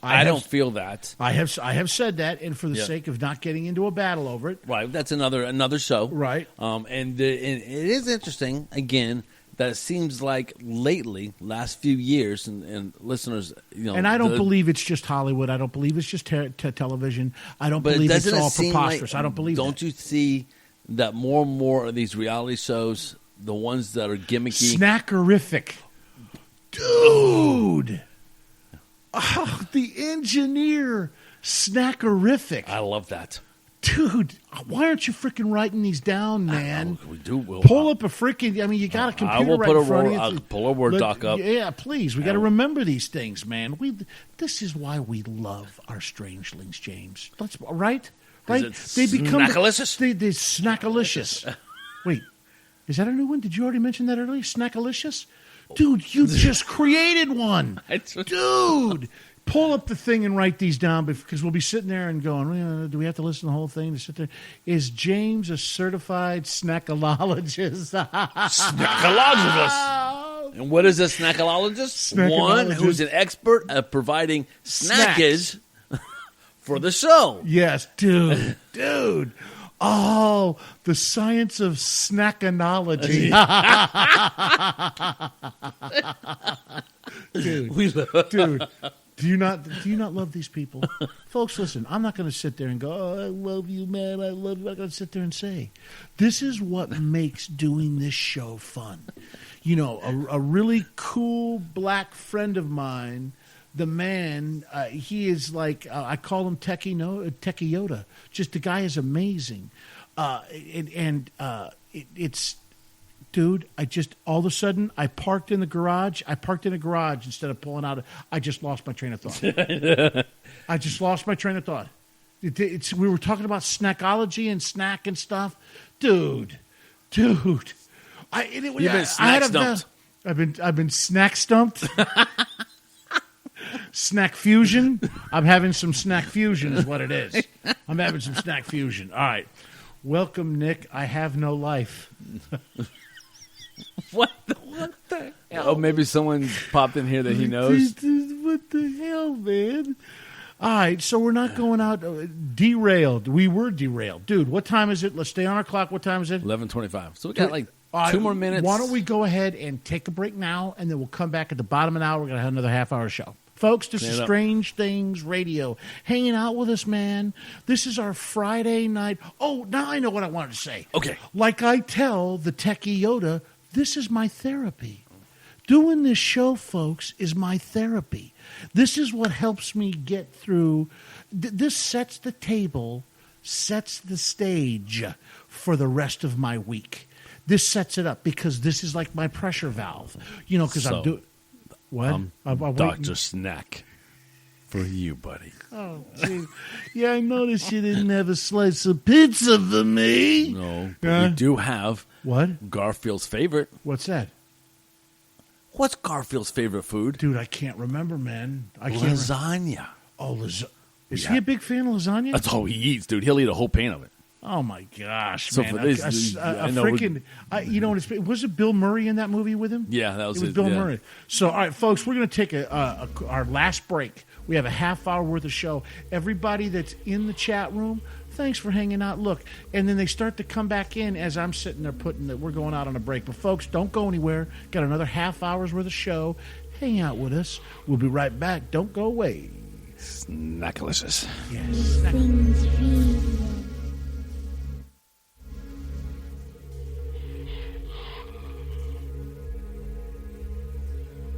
I don't feel that. I have said that, and for the Yeah. sake of not getting into a battle over it, Right, that's another show. right? And it is interesting again that it seems like lately, last few years, and listeners, And I don't believe it's just Hollywood. I don't believe it's just television. I don't But believe it's doesn't all it seem preposterous. like, I don't believe Don't that. you see that more and more of these reality shows, the ones that are gimmicky, Snackerific. Dude. Oh, the engineer. Snackerific. I love that. Dude, why aren't you freaking writing these down, man? We do. We'll, Pull up a freaking. I mean, you got a I computer will right put in a front Word- of you. I'll pull a Word doc up. Yeah, please. We got to remember these things, man. This is why we love our strangelings, James. Right? Right? it's They become snackalicious? They snackalicious. Wait, is that a new one? Did you already mention that earlier? Snackalicious, dude. You just created one, dude. Pull up the thing and write these down because we'll be sitting there and going, well, do we have to listen to the whole thing to sit there? Is James a certified snackologist? Snackologist. And what is a snackologist? One who's an expert at providing snackage for the show. Yes, dude. Dude. Oh, the science of snackanology. Dude. Do you not love these people? Folks, listen, I'm not going to sit there and go, oh, I love you, man. I love you. I'm going to sit there and say, this is what makes doing this show fun. You know, a really cool black friend of mine, the man, he is like, I call him Techie Yoda. Just the guy is amazing. It's... Dude, all of a sudden, I parked in a garage instead of pulling out. I just lost my train of thought. I just lost my train of thought. We were talking about snackology and snack and stuff. Dude. You've been snack stumped. I've been snack stumped. Snack fusion. I'm having some snack fusion is what it is. I'm having some snack fusion. All right. Welcome, Nick. I have no life. What the Oh, maybe someone popped in here that he knows. What the hell, man? All right, so we're not going out derailed. We were derailed. Dude, what time is it? Let's stay on our clock. What time is it? 11:25. So we got like 2 more minutes. Why don't we go ahead and take a break now, and then we'll come back at the bottom of an hour. We're going to have another half-hour show. Folks, this is Strange Things Radio. Hanging out with us, man. This is our Friday night. Oh, now I know what I wanted to say. Okay. Like I tell the techie Yoda, this is my therapy. Doing this show, folks, is my therapy. This is what helps me get through. This sets the table, sets the stage for the rest of my week. This sets it up because this is like my pressure valve. You know, because I'm doing... What? I'm Dr. Snack for you, buddy. Oh, gee. Yeah, I noticed you didn't have a slice of pizza for me. No, but we do have What? Garfield's favorite. What's that? What's Garfield's favorite food? Dude, I can't remember, man. I can't Lasagna. Oh, lasagna. Is Yeah. he a big fan of lasagna? That's all he eats, dude. He'll eat a whole pan of it. Oh, my gosh, So man. for this, I know freaking... you know, was it Bill Murray in that movie with him? Yeah, that was It was it, Bill yeah. Murray. So, all right, folks, we're going to take our last break. We have a half hour worth of show. Everybody that's in the chat room, thanks for hanging out. Look, and then they start to come back in as I'm sitting there putting that we're going out on a break. But, folks, don't go anywhere. Got another half hour's worth of show. Hang out with us. We'll be right back. Don't go away. Snackalicious. Yes. Things Radio.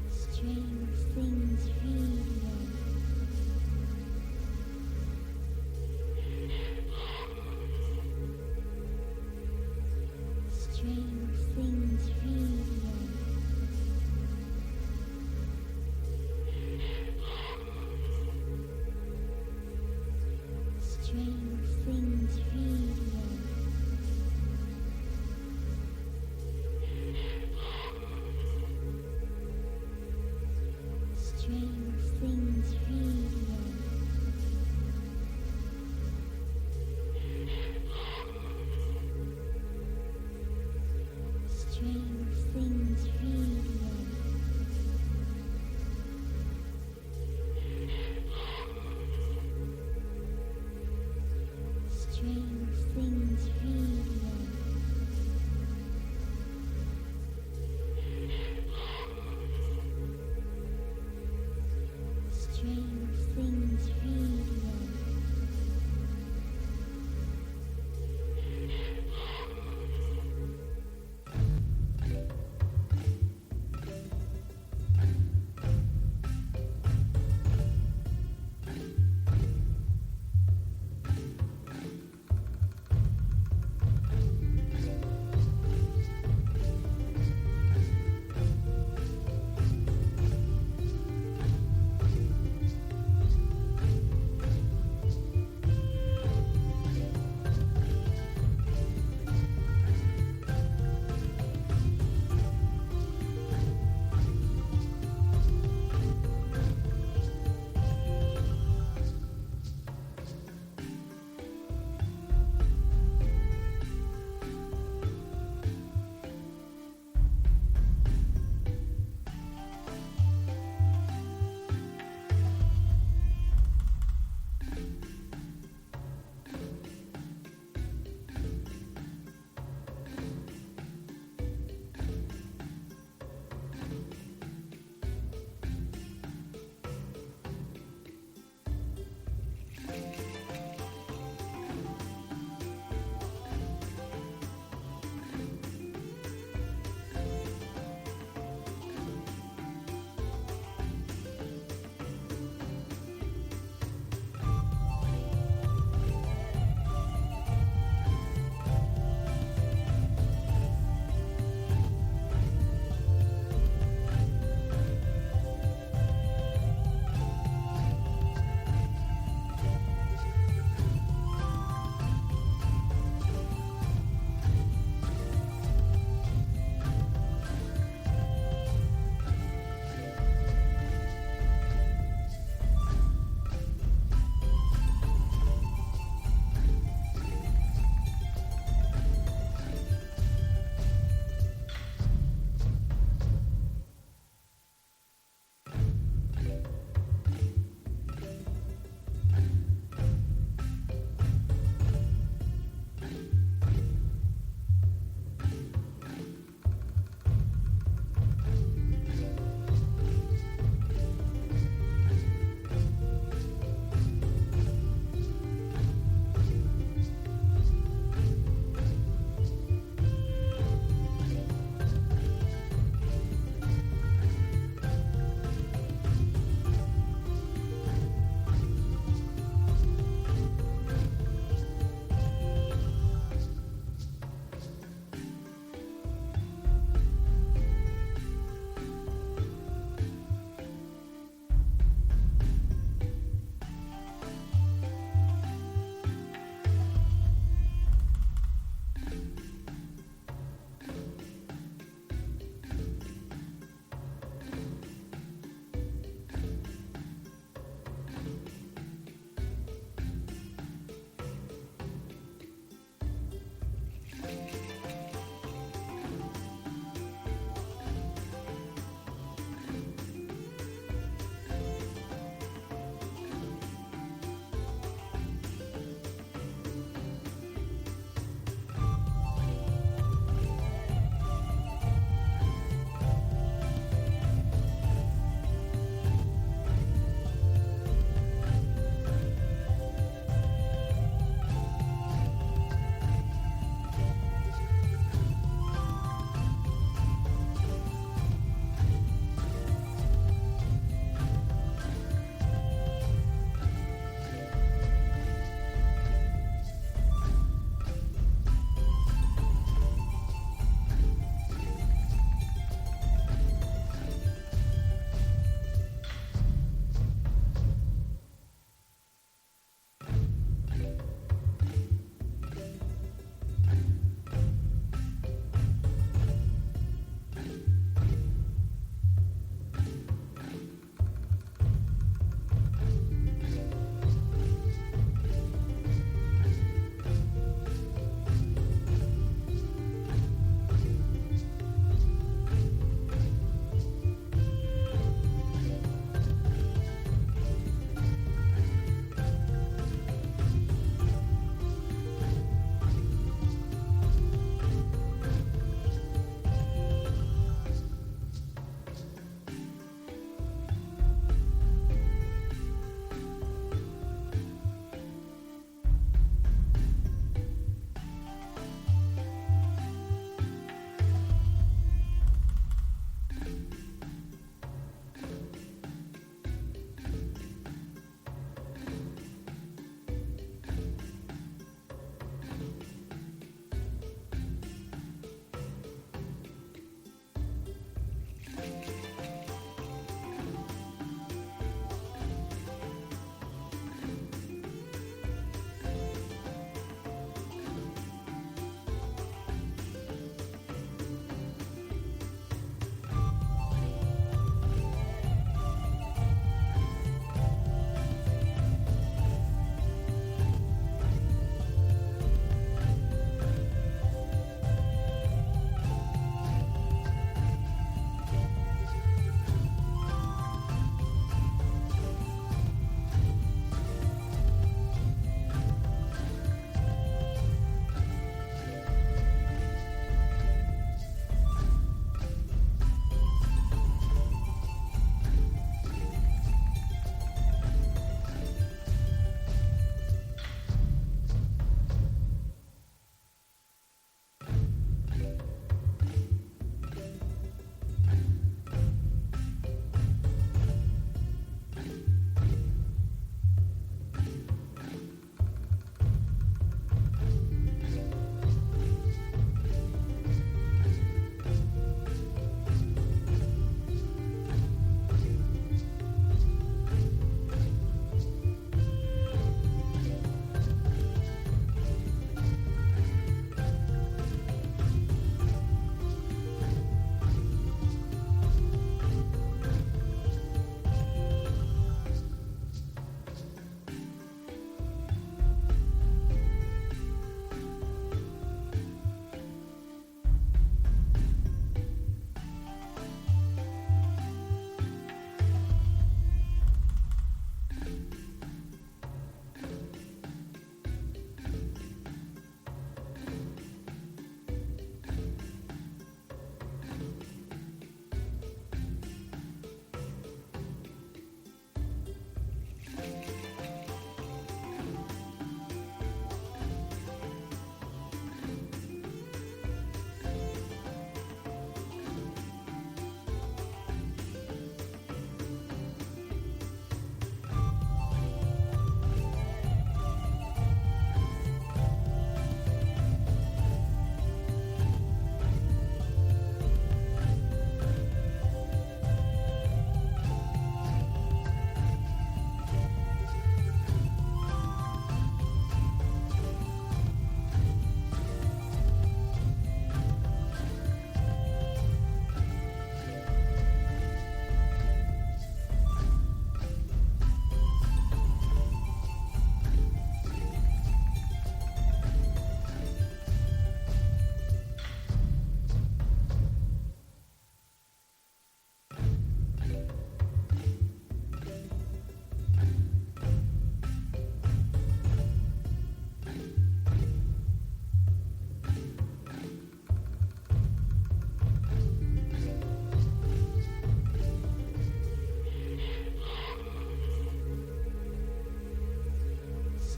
Strange Things Radio. Strange Things Radio. Strange Things Radio. Strange Things Radio. Strange Things Radio. Strange Things Radio. Strange Things Radio.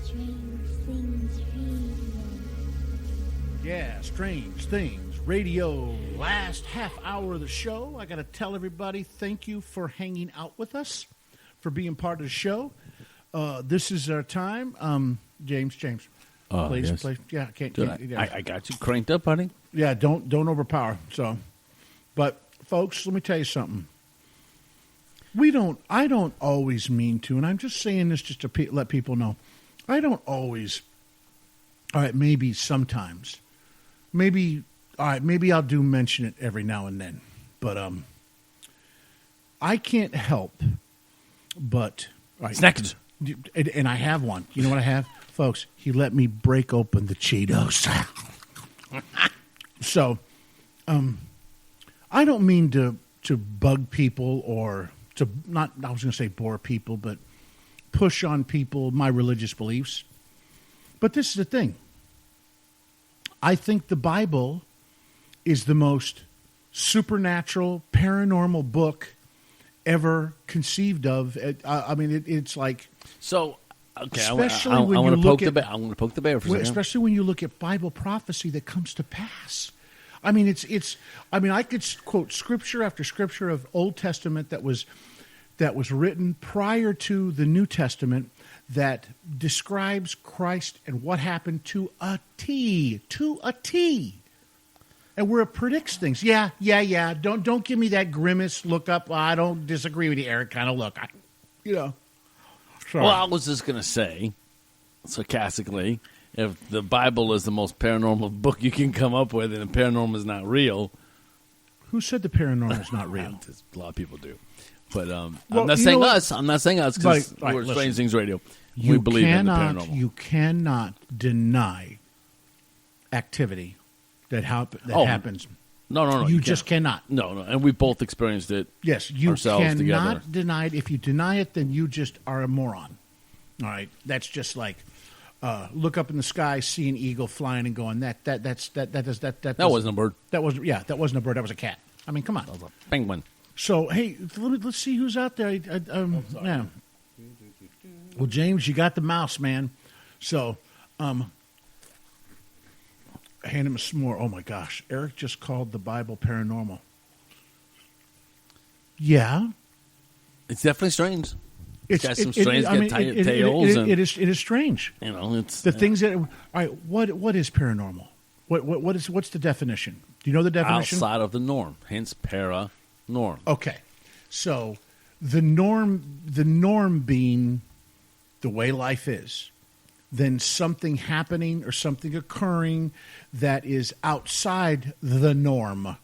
Strange Things Radio. Yeah, Strange Things Radio. Last half hour of the show. I got to tell everybody thank you for hanging out with us, for being part of the show. This is our time. James, please, yes. please. Yeah, I got you cranked up, honey. Yeah, don't overpower. So, but folks, let me tell you something. I don't always mean to, and I'm just saying this just to let people know. I don't always. All right, maybe sometimes. Maybe I'll do mention it every now and then. But I can't help but all right, Snackers. and I have one. You know what I have? Folks, he let me break open the Cheetos. So, I don't mean to bug people or to not. I was going to say bore people, but push on people my religious beliefs. But this is the thing. I think the Bible is the most supernatural, paranormal book ever conceived of. I mean, it's like So, okay, Especially I when want you to poke look the at- bear. I want to poke the bear for a second. especially when you look at Bible prophecy that comes to pass. I mean, it's. I mean, I could quote scripture after scripture of Old Testament that was written prior to the New Testament that describes Christ and what happened to a T, and where it predicts things. Yeah. Don't give me that grimace look up. I don't disagree with you, Eric. Kind of look. Sorry. Well, I was just going to say, sarcastically, if the Bible is the most paranormal book you can come up with and the paranormal is not real, Who said the paranormal is not real? a lot of people do. But Well, I'm not you saying know what? us. I'm not saying us because Right, we're listen. Strange Things Radio. We believe in the paranormal. You cannot deny activity that Oh, happens. No. You can't. just cannot. No, and we both experienced it. Yes, you Ourselves cannot together. deny it. If you deny it, then you just are a moron. All right, that's just like look up in the sky, see an eagle flying, and going that That wasn't a bird. that wasn't that wasn't a bird. That was a cat. I mean, come on. That was a penguin. So hey, let's see who's out there. Yeah. Well, James, you got the mouse, man. So, hand him a s'more. Oh my gosh, Eric just called the Bible paranormal. Yeah, It's definitely strange. It's got some strange I tales. and, it is strange. you know, it's The things that. All right, what is paranormal? What's the definition? Do you know the definition? outside of the norm. Hence, norm. Okay, so the norm being the way life is, then something happening or something occurring that is outside the norm.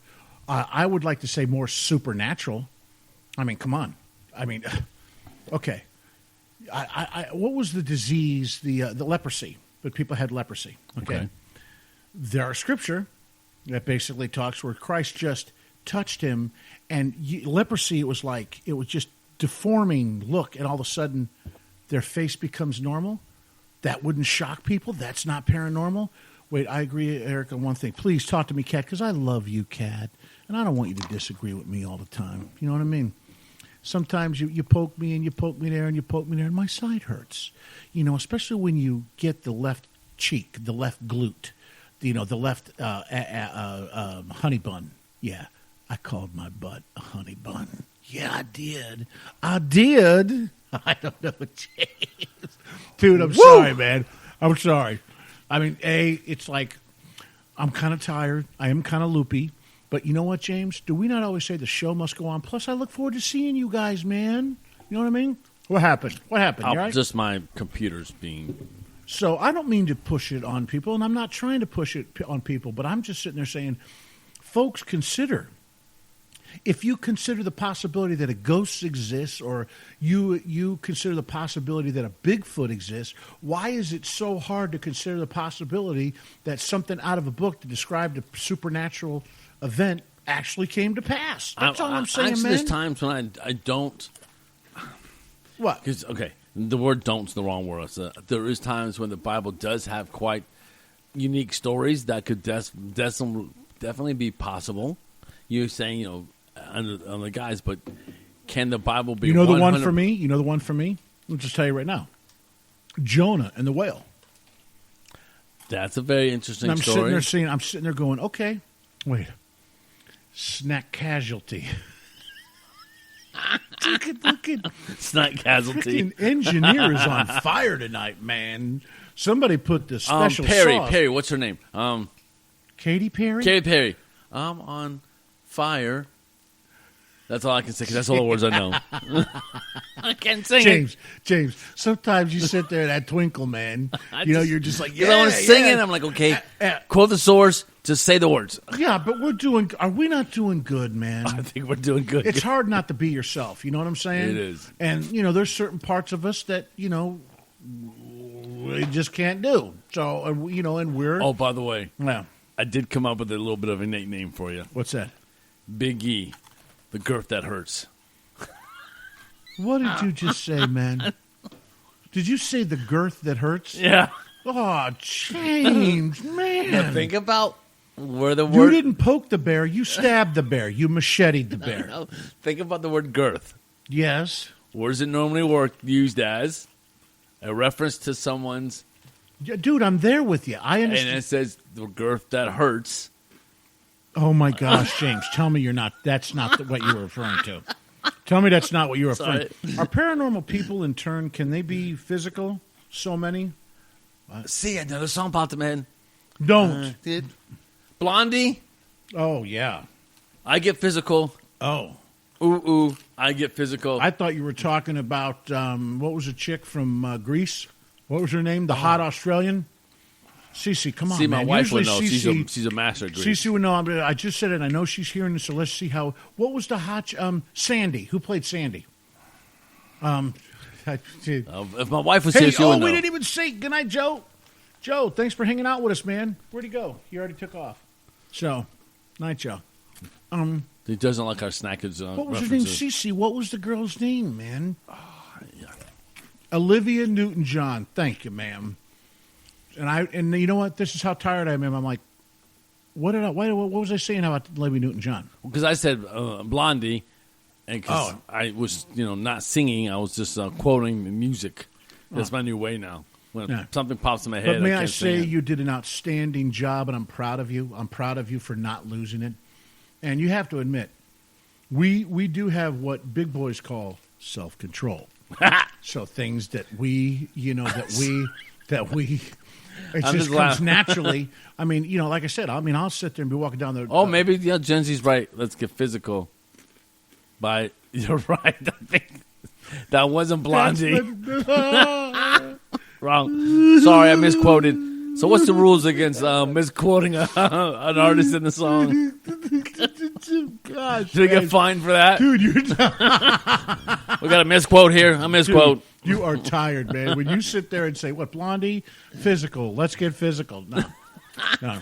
I would like to say more supernatural. I mean, come on. I mean, okay. What was the disease? The leprosy. But people had leprosy. Okay. There are scripture that basically talks where Christ just touched him, and leprosy. It was just deforming look, and all of a sudden, their face becomes normal. That wouldn't shock people. That's not paranormal. Wait, I agree, Eric, on one thing. Please talk to me, Kat, because I love you, Kat, and I don't want you to disagree with me all the time. You know what I mean? Sometimes you poke me and you poke me there and you poke me there, and my side hurts. You know, especially when you get the left cheek, the left glute, the left honey bun. Yeah, I called my butt a honey bun. Yeah, I did. I don't know, James. Dude, I'm sorry, man. I'm sorry. I mean, it's like I'm kind of tired. I am kind of loopy. But you know what, James? Do we not always say the show must go on? Plus, I look forward to seeing you guys, man. You know what I mean? What happened? You all right? Just my computer's being. So I don't mean to push it on people, and I'm not trying to push it on people, but I'm just sitting there saying, folks, consider. If you consider the possibility that a ghost exists, or you consider the possibility that a Bigfoot exists, why is it so hard to consider the possibility that something out of a book that described a supernatural event actually came to pass? That's all I'm saying, actually, man. There's times when I don't. What? Because, okay, the word "don't's" the wrong word. There is times when the Bible does have quite unique stories that could definitely be possible. You're saying, on the guys, but can the Bible be? You know the one 100 for me? You know the one for me? I'll just tell you right now. Jonah and the whale. That's a very interesting And I'm story. I'm sitting there going, okay, wait, snack casualty. look at It's not casualty. freaking engineer is on fire tonight, man. Somebody put the special Perry, sauce. Perry, what's her name? Katy Perry? Katy Perry. I'm on fire. That's all I can say because that's all the words I know. I can't sing it. James, sometimes you sit there, that twinkle, man. You're just like, Because I want to sing it. I'm like, okay, quote the source, just say the words. Yeah, but are we not doing good, man? I think we're doing good. It's hard not to be yourself. You know what I'm saying? It is. And, there's certain parts of us that, we just can't do. So, and we're. Oh, by the way, Yeah. I did come up with a little bit of a name for you. What's that? Big E, the girth that hurts. What did you just say, man? Did you say the girth that hurts? Yeah. Oh, James, man. Think about where the You word. didn't poke the bear. You stabbed the bear. You macheted the bear. No, think about the word girth. Yes. Where does it normally used as? A reference to someone's. Yeah, dude, I'm there with you. I And understand. it says the girth that hurts. Oh, my gosh, James. Tell me that's not what you were referring to. Tell me that's not what you were referring to. Are paranormal people, in turn, can they be physical? So many? See, another song popped in my head. Don't. Did Blondie? Oh, yeah. I get physical. Oh. Ooh, I get physical. I thought you were talking about, what was a chick from Greece? What was her name? The hot Australian? Cece, come on, See, my man. wife would know. Usually She's a master at Greece. Cece would know. I just said it. I know she's hearing this, so let's see how. What was the hot? Sandy. Who played Sandy? If my wife was Hey, here, she would know. we didn't even say good night, Joe. Joe, thanks for hanging out with us, man. Where'd he go? He already took off. So, night, Joe. He doesn't like our snackage What was her name? references. Cece. What was the girl's name, man? Olivia Newton-John. Thank you, ma'am. And you know what? This is how tired I am. I'm like, what was I saying about Olivia Newton-John? Because I said Blondie, and because Oh. I was, not singing, I was just quoting the music. That's my new way now. When Yeah. something pops in my head, But may I can't say sing it. you did an outstanding job, and I'm proud of you. I'm proud of you for not losing it. And you have to admit, we do have what big boys call self-control. So things that we, it I'm just just comes laughing. naturally. I mean, like I said, I'll sit there and be walking down the. Oh, maybe Gen Z's right. Let's get physical. You're right. I think that wasn't Blondie. Wrong. Sorry, I misquoted. So what's the rules against misquoting an artist in the song? Gosh, Did we get man. fined for that? Dude, We got a misquote here. A misquote. Dude, you are tired, man. When you sit there and say, "What, Blondie? Physical? Let's get physical." No.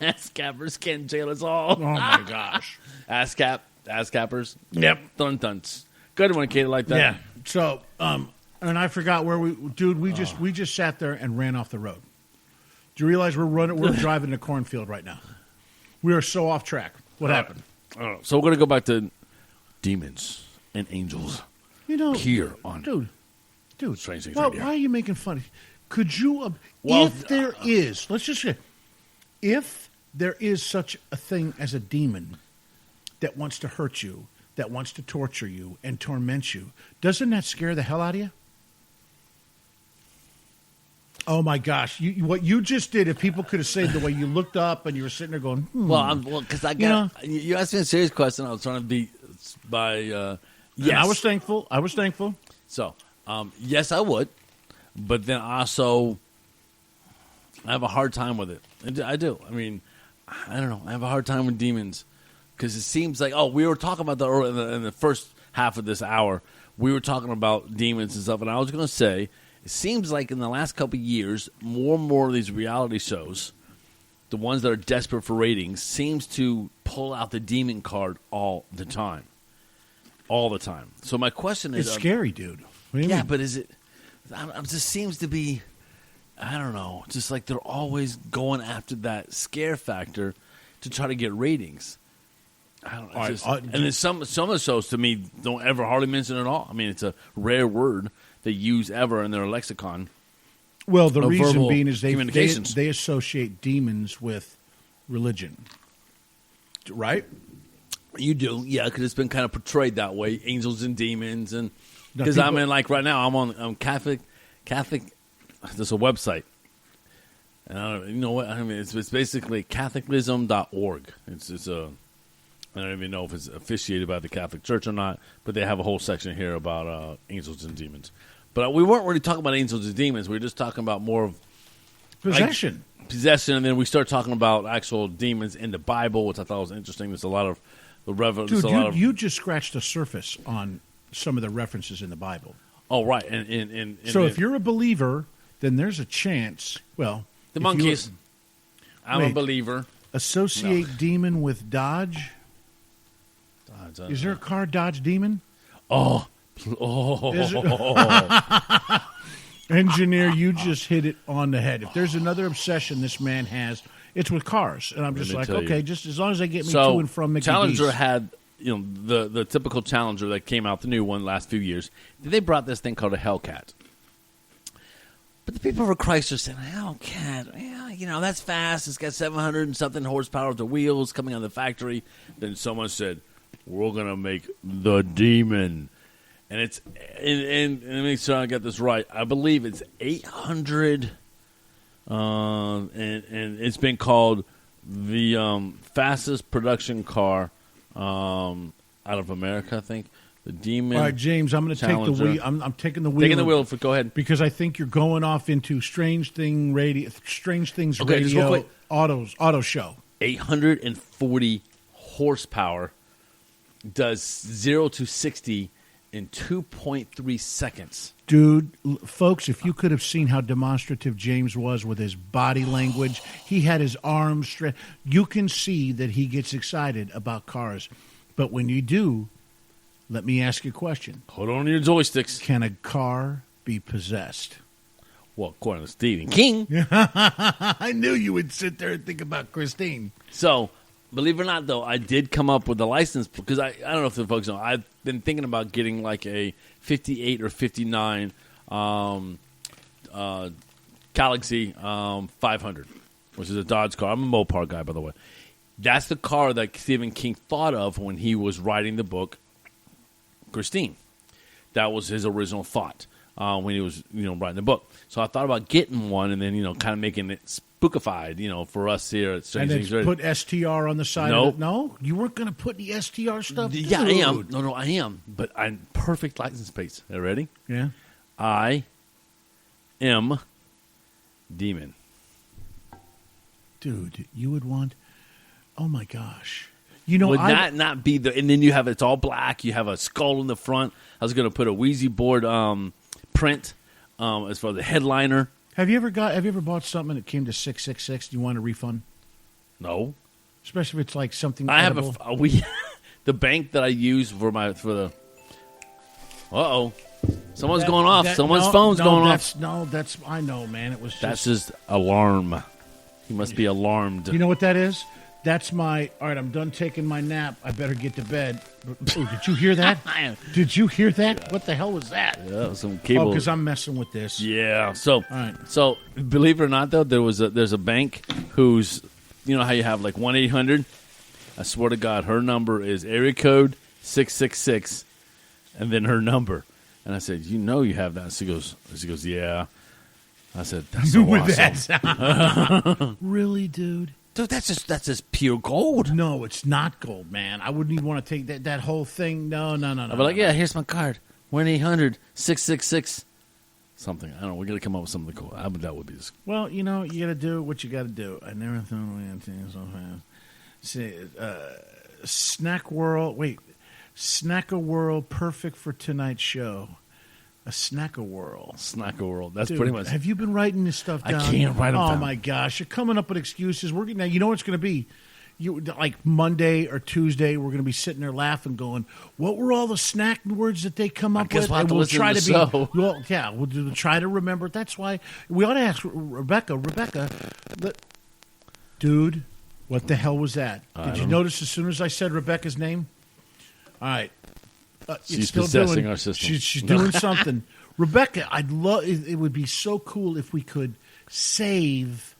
Ass-cappers can't jail us all. Oh my gosh. Ass-cappers. Yep. Dun-dunts. Good one, Kate, like that. Yeah. So, and I forgot where we just sat there and ran off the road. Do you realize we're driving in a cornfield right now? We are so off track. What happened? So we're going to go back to demons and angels here on Dude, Strange Things why Radio. are you making fun? Could you, Well, if there is, let's just say, if there is such a thing as a demon that wants to hurt you, that wants to torture you and torment you, doesn't that scare the hell out of you? Oh my gosh! What you just did, if people could have said the way you looked up and you were sitting there going, Well, because I got you asked me a serious question. I was trying to be by And yes. I was thankful. So yes, I would, but then also I have a hard time with it. I do. I mean, I don't know. I have a hard time with demons because it seems like we were talking about that earlier in the first half of this hour. We were talking about demons and stuff, and I was going to say. It seems like in the last couple of years, more and more of these reality shows, the ones that are desperate for ratings, seems to pull out the demon card all the time. All the time. So my question is... It's scary, dude. What do you Yeah, mean? but is it... It just seems to be... I don't know. Just like they're always going after that scare factor to try to get ratings. I don't know. All right, Just, and then some of the shows, to me, don't ever hardly mention it at all. I mean, it's a rare word they use ever in their lexicon. Well, the of reason verbal being is communications. they associate demons with religion, right? You do, yeah, because it's been kind of portrayed that way, angels and demons, and Now, because I'm people- in like right now, I'm Catholic. There's a website, and I don't, you know what? I mean, it's basically Catholicism.org. It's a I don't even know if it's officiated by the Catholic Church or not, but they have a whole section here about angels and demons. But we weren't really talking about angels and demons. We were just talking about more of Possession. possession, and then we start talking about actual demons in the Bible, which I thought was interesting. There's a lot of the Dude, a lot of you just scratched the surface on some of the references in the Bible. oh right, and So if you're a believer, then there's a chance. Well, the if you monkeys, I'm a Wait. believer. associate demon with Dodge. Is there a car Dodge Demon? Oh, Is Engineer, you just hit it on the head. If there's another obsession this man has, it's with cars, and I'm just me like, tell you. okay, just as long as they get me so to and from Mickey Challenger D's. had the typical Challenger that came out, the new one last few years. They brought this thing called a Hellcat. But the people for Chrysler said, Hellcat, yeah, that's fast. It's got 700 and something horsepower with the wheels coming on the factory. Then someone said, we're going to make the Demon. And it's, and let me make sure I get this right. I believe it's 800, and it's been called the fastest production car out of America, I think. The Demon. All right, James, I'm going to take the Challenger. wheel. I'm taking the wheel. Taking the wheel. Go ahead. because I think you're going off into Strange Things Okay, just real Radio quick. auto show. 840 horsepower, does 0 to 60 in 2.3 seconds. Dude, folks, if you could have seen how demonstrative James was with his body language, he had his arms stretched. You can see that he gets excited about cars. But when you do, let me ask you a question. Hold on to your joysticks. Can a car be possessed? Well, according to Stephen King. I knew you would sit there and think about Christine. So, believe it or not, though, I did come up with a license because I don't know if the folks know. I've been thinking about getting like a 58 or 59 Galaxy 500, which is a Dodge car. I'm a Mopar guy, by the way. That's the car that Stephen King thought of when he was writing the book Christine. That was his original thought when he was writing the book. So I thought about getting one and then kind of making it spookified, for us here at Strange And Things then Radio. put STR on the side Nope. of it. No? You weren't going to put the STR stuff? Yeah, I am. Dude. No, I am. But I'm perfect license plates. Are you ready? Yeah. I am Demon. Dude, you would want... Oh, my gosh. You know, Would I... that not be the... And then you have it's all black. You have a skull in the front. I was going to put a Wheezy board print as for the headliner. Have you ever bought something that came to 666? Do you want a refund? No. Especially if it's like something I have edible. the bank that I use for the... Uh-oh. Someone's going off. Someone's phone's going off. That's I know, man. It was just... That's his alarm. He must be alarmed. You know what that is? That's my... All right, I'm done taking my nap. I better get to bed. Ooh, did you hear that? Did you hear that? What the hell was that? Yeah, some Oh, cable. because I'm messing with this. Yeah. So, right. so believe it or not, though, there's a bank who's, how you have like 1-800. I swear to God, her number is area code 666, and then her number. And I said, you have that. She goes, yeah. I said, that's so With awesome. that. Really, dude? Dude, that's just pure gold. No, it's not gold, man. I wouldn't even want to take that whole thing. No. I'd be like, yeah, here's my card. 1-800-666 something. I don't know. We're gonna come up with something cool. That would be just... Well, you got to do what you got to do. I never thought I'd see so fast. See, Snack World. Wait, Snacker World, perfect for tonight's show. A Snacker World. Snacker World. That's Dude, pretty much... Have you been writing this stuff I down? can't write 'em Oh down. my gosh, you're coming up with excuses. We're now. You know what it's going to be. Like Monday or Tuesday, we're going to be sitting there laughing, going, "What were all the snack words that they come up guess with?" we'll have And to we'll listen try to to the be. show. Well, yeah, we'll try to remember. That's why we ought to ask Rebecca. Dude, what the hell was that? Did you notice as soon as I said Rebecca's name? All right. She's it's still possessing doing, our system. She's doing something. Rebecca, I'd love. It would be so cool if we could save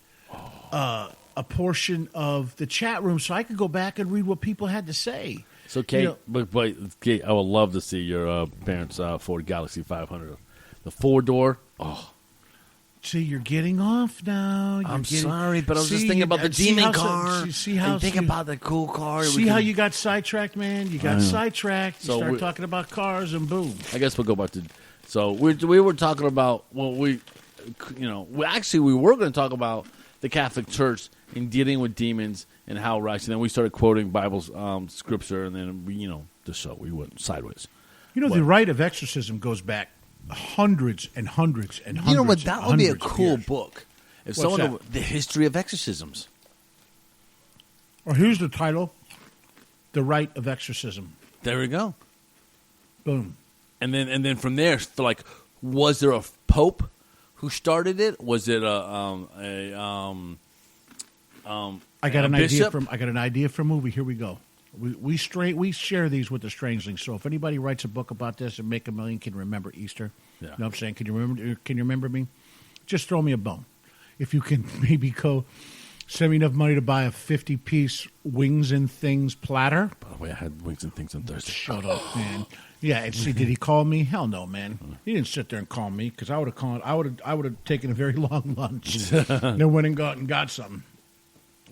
a portion of the chat room so I could go back and read what people had to say. So, Kate, You know- but Kate, I would love to see your parents' Ford Galaxy 500. The 4-door. Oh, See, you're getting off now. I'm sorry, but I was just thinking about the demon car. See how and think about the cool car. See how you got sidetracked, man? You got sidetracked. You So start we- talking about cars, and boom. I guess we'll go back to. So we were talking about we were going to talk about the Catholic Church in dealing with demons and how right. And then we started quoting Bible's scripture, and then we went sideways. You know, the rite of exorcism goes back hundreds and hundreds and hundreds. You know what? That would be a hundreds of cool years. book. If What's someone that? the history of exorcisms. Or here's the title: The Rite of Exorcism. There we go. Boom. And then from there, was there a pope who started it? Was it I got a an idea bishop? I got an idea for a movie. Here we go. We share these with the Strangelings. So if anybody writes a book about this and make $1 million, can remember Easter. Yeah. You know what I'm saying? Can you remember me? Just throw me a bone. If you can maybe go send me enough money to buy a 50-piece wings and things platter. By the way, I had wings and things on Thursday. Shut up, man. Yeah, and see, did he call me? Hell no, man. He didn't sit there and call me because I would have taken a very long lunch. Then went and got something.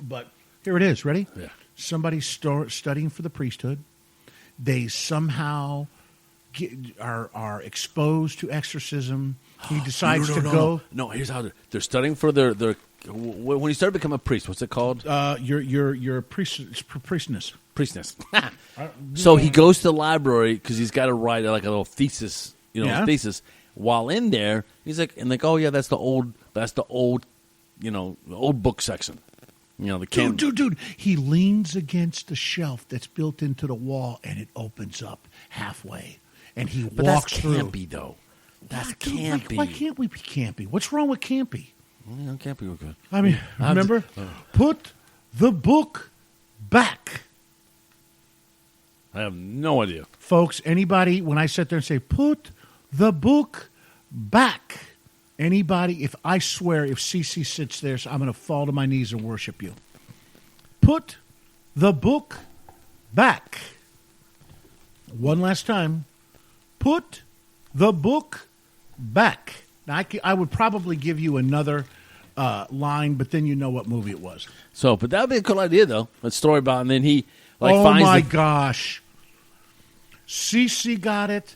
But here it is. Ready? Yeah. Somebody's studying for the priesthood. They somehow are exposed to exorcism. He decides to go. No, here's how they're studying for their. When you start to become a priest, what's it called? Your priestess. Priestess. So he goes to the library because he's got to write like a little thesis, Yeah. thesis. While in there, he's like, oh yeah, that's the old, the old book section. The canon. Dude. He leans against the shelf that's built into the wall, and it opens up halfway, and he But walks that's through. campy though. That's Dude, campy. Why can't we be campy? What's wrong with campy? Campy was good. I mean, remember, put the book back. I have no idea. Folks, anybody, when I sit there and say, put the book back, anybody, if CC sits there, I'm going to fall to my knees and worship you. Put the book back. One last time. Put the book back. Now, I would probably give you another line, but then you know what movie it was. So, but that would be a cool idea though. A story about, and then he Oh finds my gosh. CC got it.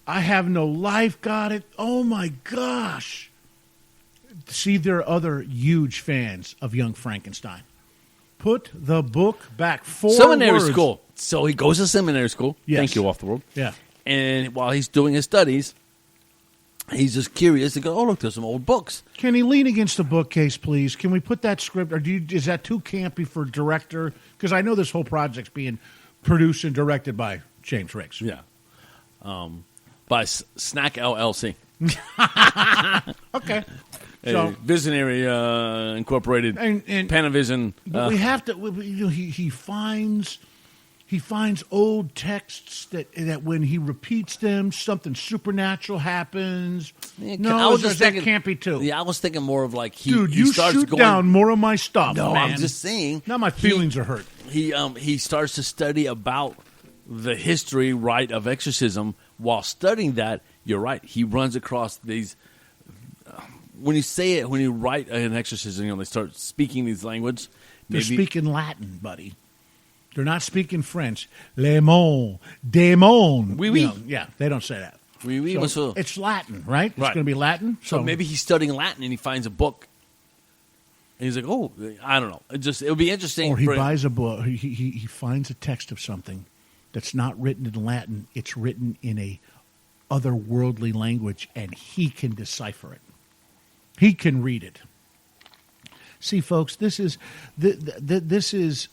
I Have No Life got it. Oh my gosh. See, there are other huge fans of Young Frankenstein. Put the book back. 4 seminary words. school. So he goes to seminary school. Yes. Thank you, Off the World. Yeah. And while he's doing his studies, he's just curious to go, oh, look, there's some old books. Can he lean against the bookcase, please? Can we put that script, or is that too campy for director? Because I know this whole project's being produced and directed by James Riggs. Yeah. By Snack LLC. Okay. A So, Visionary Incorporated. And- Panavision. but we have to. He finds old texts that when he repeats them, something supernatural happens. I No, was that just thinking, can't be too. Yeah, I was thinking more of like Dude, he you starts shoot going, down more of my stuff. No, man. I'm just saying. Now my feelings are hurt. He starts to study about the history, right, of exorcism. While studying that, you're right. He runs across these. When you write an exorcism, they start speaking these language. They're speaking Latin, buddy. They're not speaking French. Le démon. Oui, oui. Yeah, they don't say that. Oui, oui, So monsieur. it's Latin, right? It's Right. going to be Latin. So maybe he's studying Latin and he finds a book. And he's like, oh, I don't know. It would be interesting. Or he for him. buys a book. He finds a text of something that's not written in Latin. It's written in a otherworldly language, and he can decipher it. He can read it. See, folks, this is the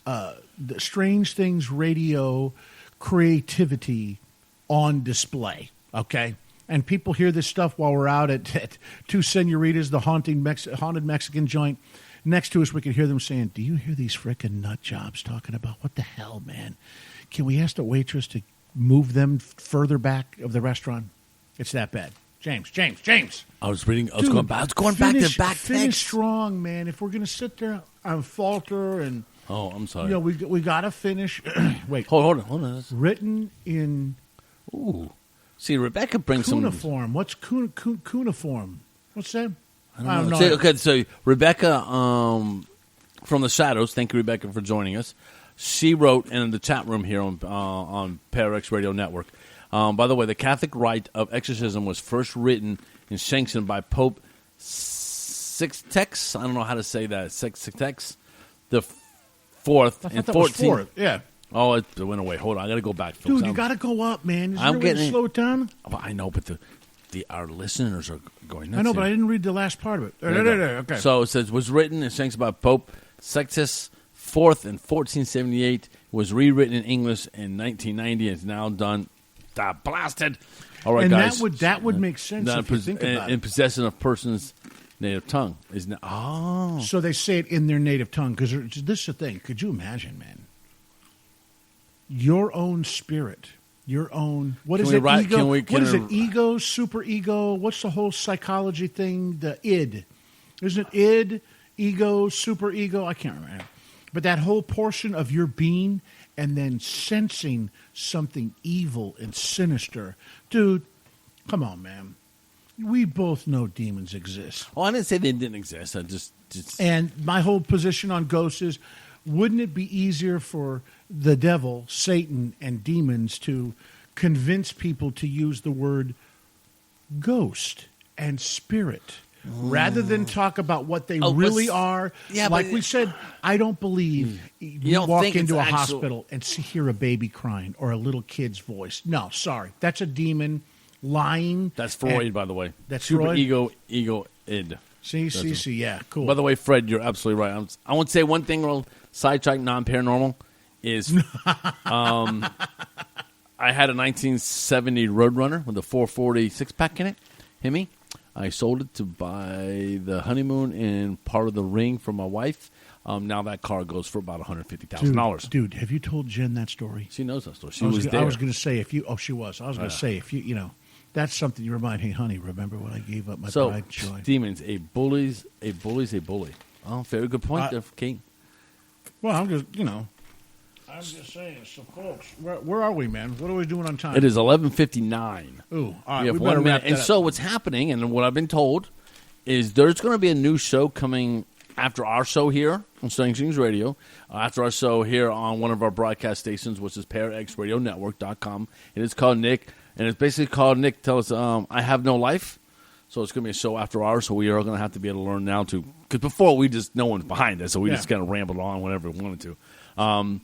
Strange Things Radio creativity on display. Okay. And people hear this stuff while we're out at Two Senoritas, the haunted Mexican joint. Next to us, we can hear them saying, do you hear these frickin' nut jobs talking about what the hell, man? Can we ask the waitress to move them further back of the restaurant? It's that bad. James. I was reading. I was Dude, going back. I was going back finish, to back Finish text. strong, man. If we're gonna sit there and falter, and Oh, I'm sorry. you know, we gotta finish. Wait, Hold on. written in Ooh. See, Rebecca brings some. cuneiform. What's cuneiform? What's that? I don't know. See, okay, so Rebecca from the Shadows. Thank you, Rebecca, for joining us. She wrote in the chat room here on ParaX Radio Network. By the way, the Catholic rite of exorcism was first written and sanctioned by Pope Sixtex. I don't know how to say that. Sixtex, the fourth I and thought that was 14th. fourth. Yeah, Oh, it went away. Hold on, I got to go back, folks. dude, you gotta go up, man. Is there I'm a way to getting- slow it down? Well, I know, but our listeners are going nuts. I know, but I here. didn't read the last part of it. There you go. Okay. So it says, was written and sanctioned by Pope Sextus IV in 1478. Was rewritten in English in 1990 and is now done. Blasted. All right, and guys. that would make sense if you think about in it. possession of person's native tongue. Is now, oh. So they say it in their native tongue because this is the thing. Could you imagine, man? Your own spirit, your own what is Can we it? write- Ego. can we- What can is we- it? Ego, super ego. What's the whole psychology thing? The id, isn't it? Id, ego, super ego. I can't remember. But that whole portion of your being, and then sensing something evil and sinister, dude. Come on, man. We both know demons exist. Oh, I didn't say they didn't exist. I just And my whole position on ghosts is, wouldn't it be easier for the devil, Satan, and demons to convince people to use the word ghost and spirit rather than talk about what they Oh, but really are? yeah, like but- we said, I don't believe you don't walk think it's into a actual- hospital and hear a baby crying or a little kid's voice. No, sorry. That's a demon lying. that's Freud, and- by the way. That's super Freud? ego id. See, yeah, cool. By the way, Fred, you're absolutely right. I want to say one thing, real sidetrack, non-paranormal, is I had a 1970 Roadrunner with a 440 six-pack in it, Hemi. I sold it to buy the honeymoon and part of the ring for my wife. Now that car goes for about $150,000. Dude, have you told Jen that story? She knows that story. She I was there. I was going to say if you. Oh, she was. I was going to say if you know, that's something you remind. Hey, honey, remember when I gave up my So, bride joy? demons, a bully. Oh, very good point there, Kate. Well, I'm just saying. So, folks, where are we, man? What are we doing on time? It is 11:59. Ooh, all right. We have We 1 better minute. wrap that And up. so what's happening, and what I've been told, is there's going to be a new show coming after our show here on Strange Things Radio, after our show here on one of our broadcast stations, which is ParaXRadioNetwork.com. It is called Nick, and it's basically called Nick Tells I Have No Life. So it's going to be a show after ours, so we are going to have to be able to learn now to, because before we just, no one's behind us, so we Yeah. just kind of rambled on whenever we wanted to.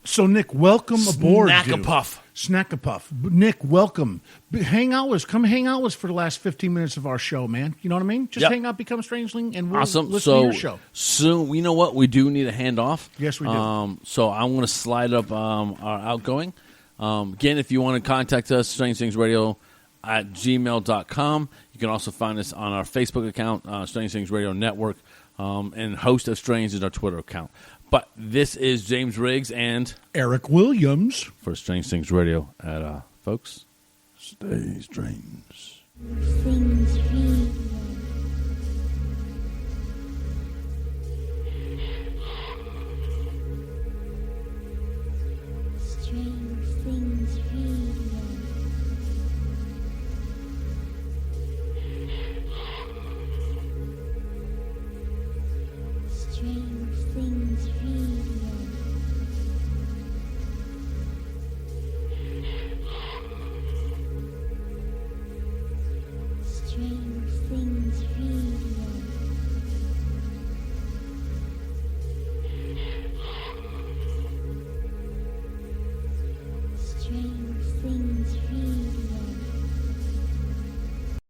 So, Nick, welcome aboard. Snack-a-puff. Snack-a-puff. Nick, welcome. Hang out with us. Come hang out with us for the last 15 minutes of our show, man. You know what I mean? Just Yep. hang out, become Strangeling, and we'll Awesome. listen So to your show. soon, you know what? We do need a handoff. Yes, we do. So I'm going to slide up our outgoing. Again, if you want to contact us, Strange Things Radio at gmail.com. You can also find us on our Facebook account, Strange Things Radio Network, and Host of Strange is our Twitter account. But this is James Riggs, and Eric Williams. for Strange Things Radio at folks, stay strange. Things real.